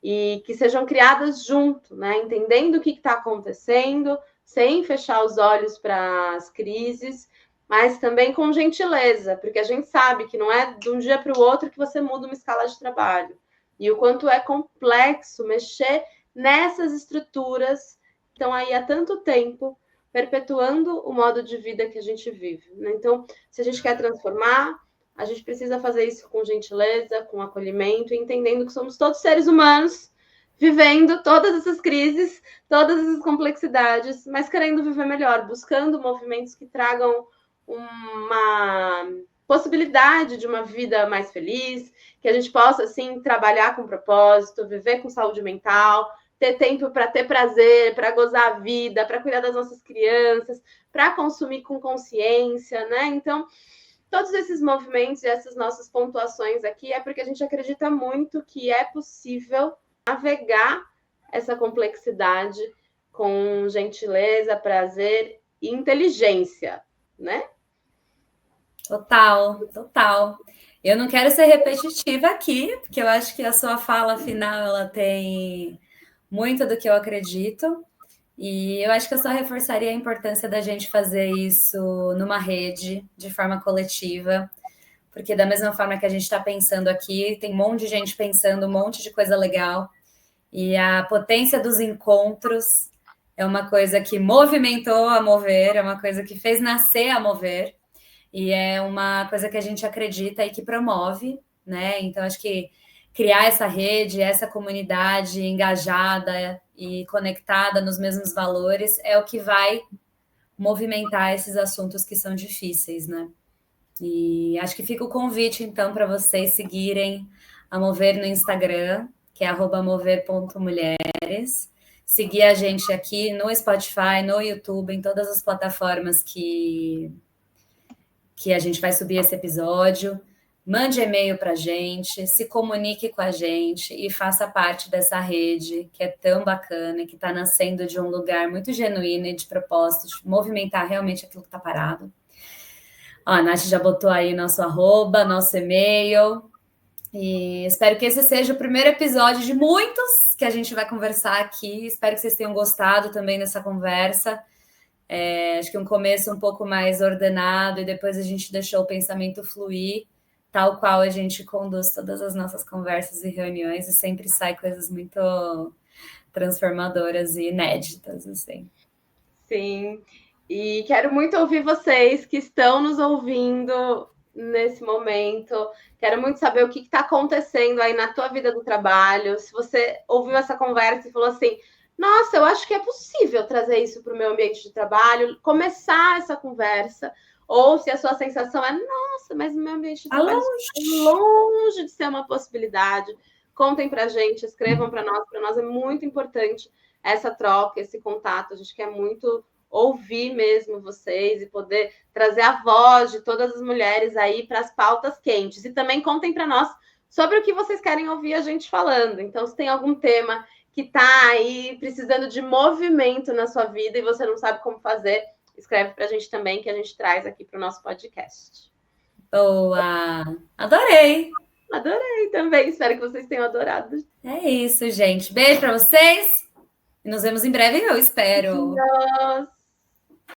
e que sejam criadas junto, né? Entendendo o que está acontecendo, sem fechar os olhos para as crises, mas também com gentileza, porque a gente sabe que não é de um dia para o outro que você muda uma escala de trabalho. E o quanto é complexo mexer nessas estruturas que estão aí há tanto tempo, perpetuando o modo de vida que a gente vive. Então, se a gente quer transformar, a gente precisa fazer isso com gentileza, com acolhimento, entendendo que somos todos seres humanos, vivendo todas essas crises, todas essas complexidades, mas querendo viver melhor, buscando movimentos que tragam uma possibilidade de uma vida mais feliz, que a gente possa, assim, trabalhar com propósito, viver com saúde mental, ter tempo para ter prazer, para gozar a vida, para cuidar das nossas crianças, para consumir com consciência, né? Então, todos esses movimentos e essas nossas pontuações aqui é porque a gente acredita muito que é possível navegar essa complexidade com gentileza, prazer e inteligência, né? Total. Eu não quero ser repetitiva aqui, porque eu acho que a sua fala final ela tem muito do que eu acredito. E eu acho que eu só reforçaria a importância da gente fazer isso numa rede, de forma coletiva, porque da mesma forma que a gente está pensando aqui, tem um monte de gente pensando um monte de coisa legal. E a potência dos encontros é uma coisa que movimentou a Mover, é uma coisa que fez nascer a Mover. E é uma coisa que a gente acredita e que promove, né? Então, acho que criar essa rede, essa comunidade engajada e conectada nos mesmos valores é o que vai movimentar esses assuntos que são difíceis, né? E acho que fica o convite, então, para vocês seguirem a Mover no Instagram, que é @mover.mulheres. Seguir a gente aqui no Spotify, no YouTube, em todas as plataformas que a gente vai subir esse episódio. Mande e-mail para a gente, se comunique com a gente e faça parte dessa rede que é tão bacana e que está nascendo de um lugar muito genuíno e de propósito, de movimentar realmente aquilo que está parado. Ó, a Nath já botou aí nosso @, nosso e-mail. E espero que esse seja o primeiro episódio de muitos que a gente vai conversar aqui. Espero que vocês tenham gostado também dessa conversa. Acho que um começo um pouco mais ordenado e depois a gente deixou o pensamento fluir, tal qual a gente conduz todas as nossas conversas e reuniões e sempre sai coisas muito transformadoras e inéditas, assim. Sim, e quero muito ouvir vocês que estão nos ouvindo nesse momento. Quero muito saber o que está acontecendo aí na tua vida do trabalho. Se você ouviu essa conversa e falou assim, nossa, eu acho que é possível trazer isso para o meu ambiente de trabalho, começar essa conversa, ou se a sua sensação é, nossa, mas o meu ambiente de trabalho está longe de ser uma possibilidade. Contem para a gente, escrevam para nós é muito importante essa troca, esse contato. A gente quer muito ouvir mesmo vocês e poder trazer a voz de todas as mulheres aí para as pautas quentes. E também contem para nós sobre o que vocês querem ouvir a gente falando. Então, se tem algum tema que está aí precisando de movimento na sua vida e você não sabe como fazer, escreve para a gente também, que a gente traz aqui para o nosso podcast. Boa! Adorei! Adorei também, espero que vocês tenham adorado. É isso, gente. Beijo para vocês e nos vemos em breve, eu espero. Nossa.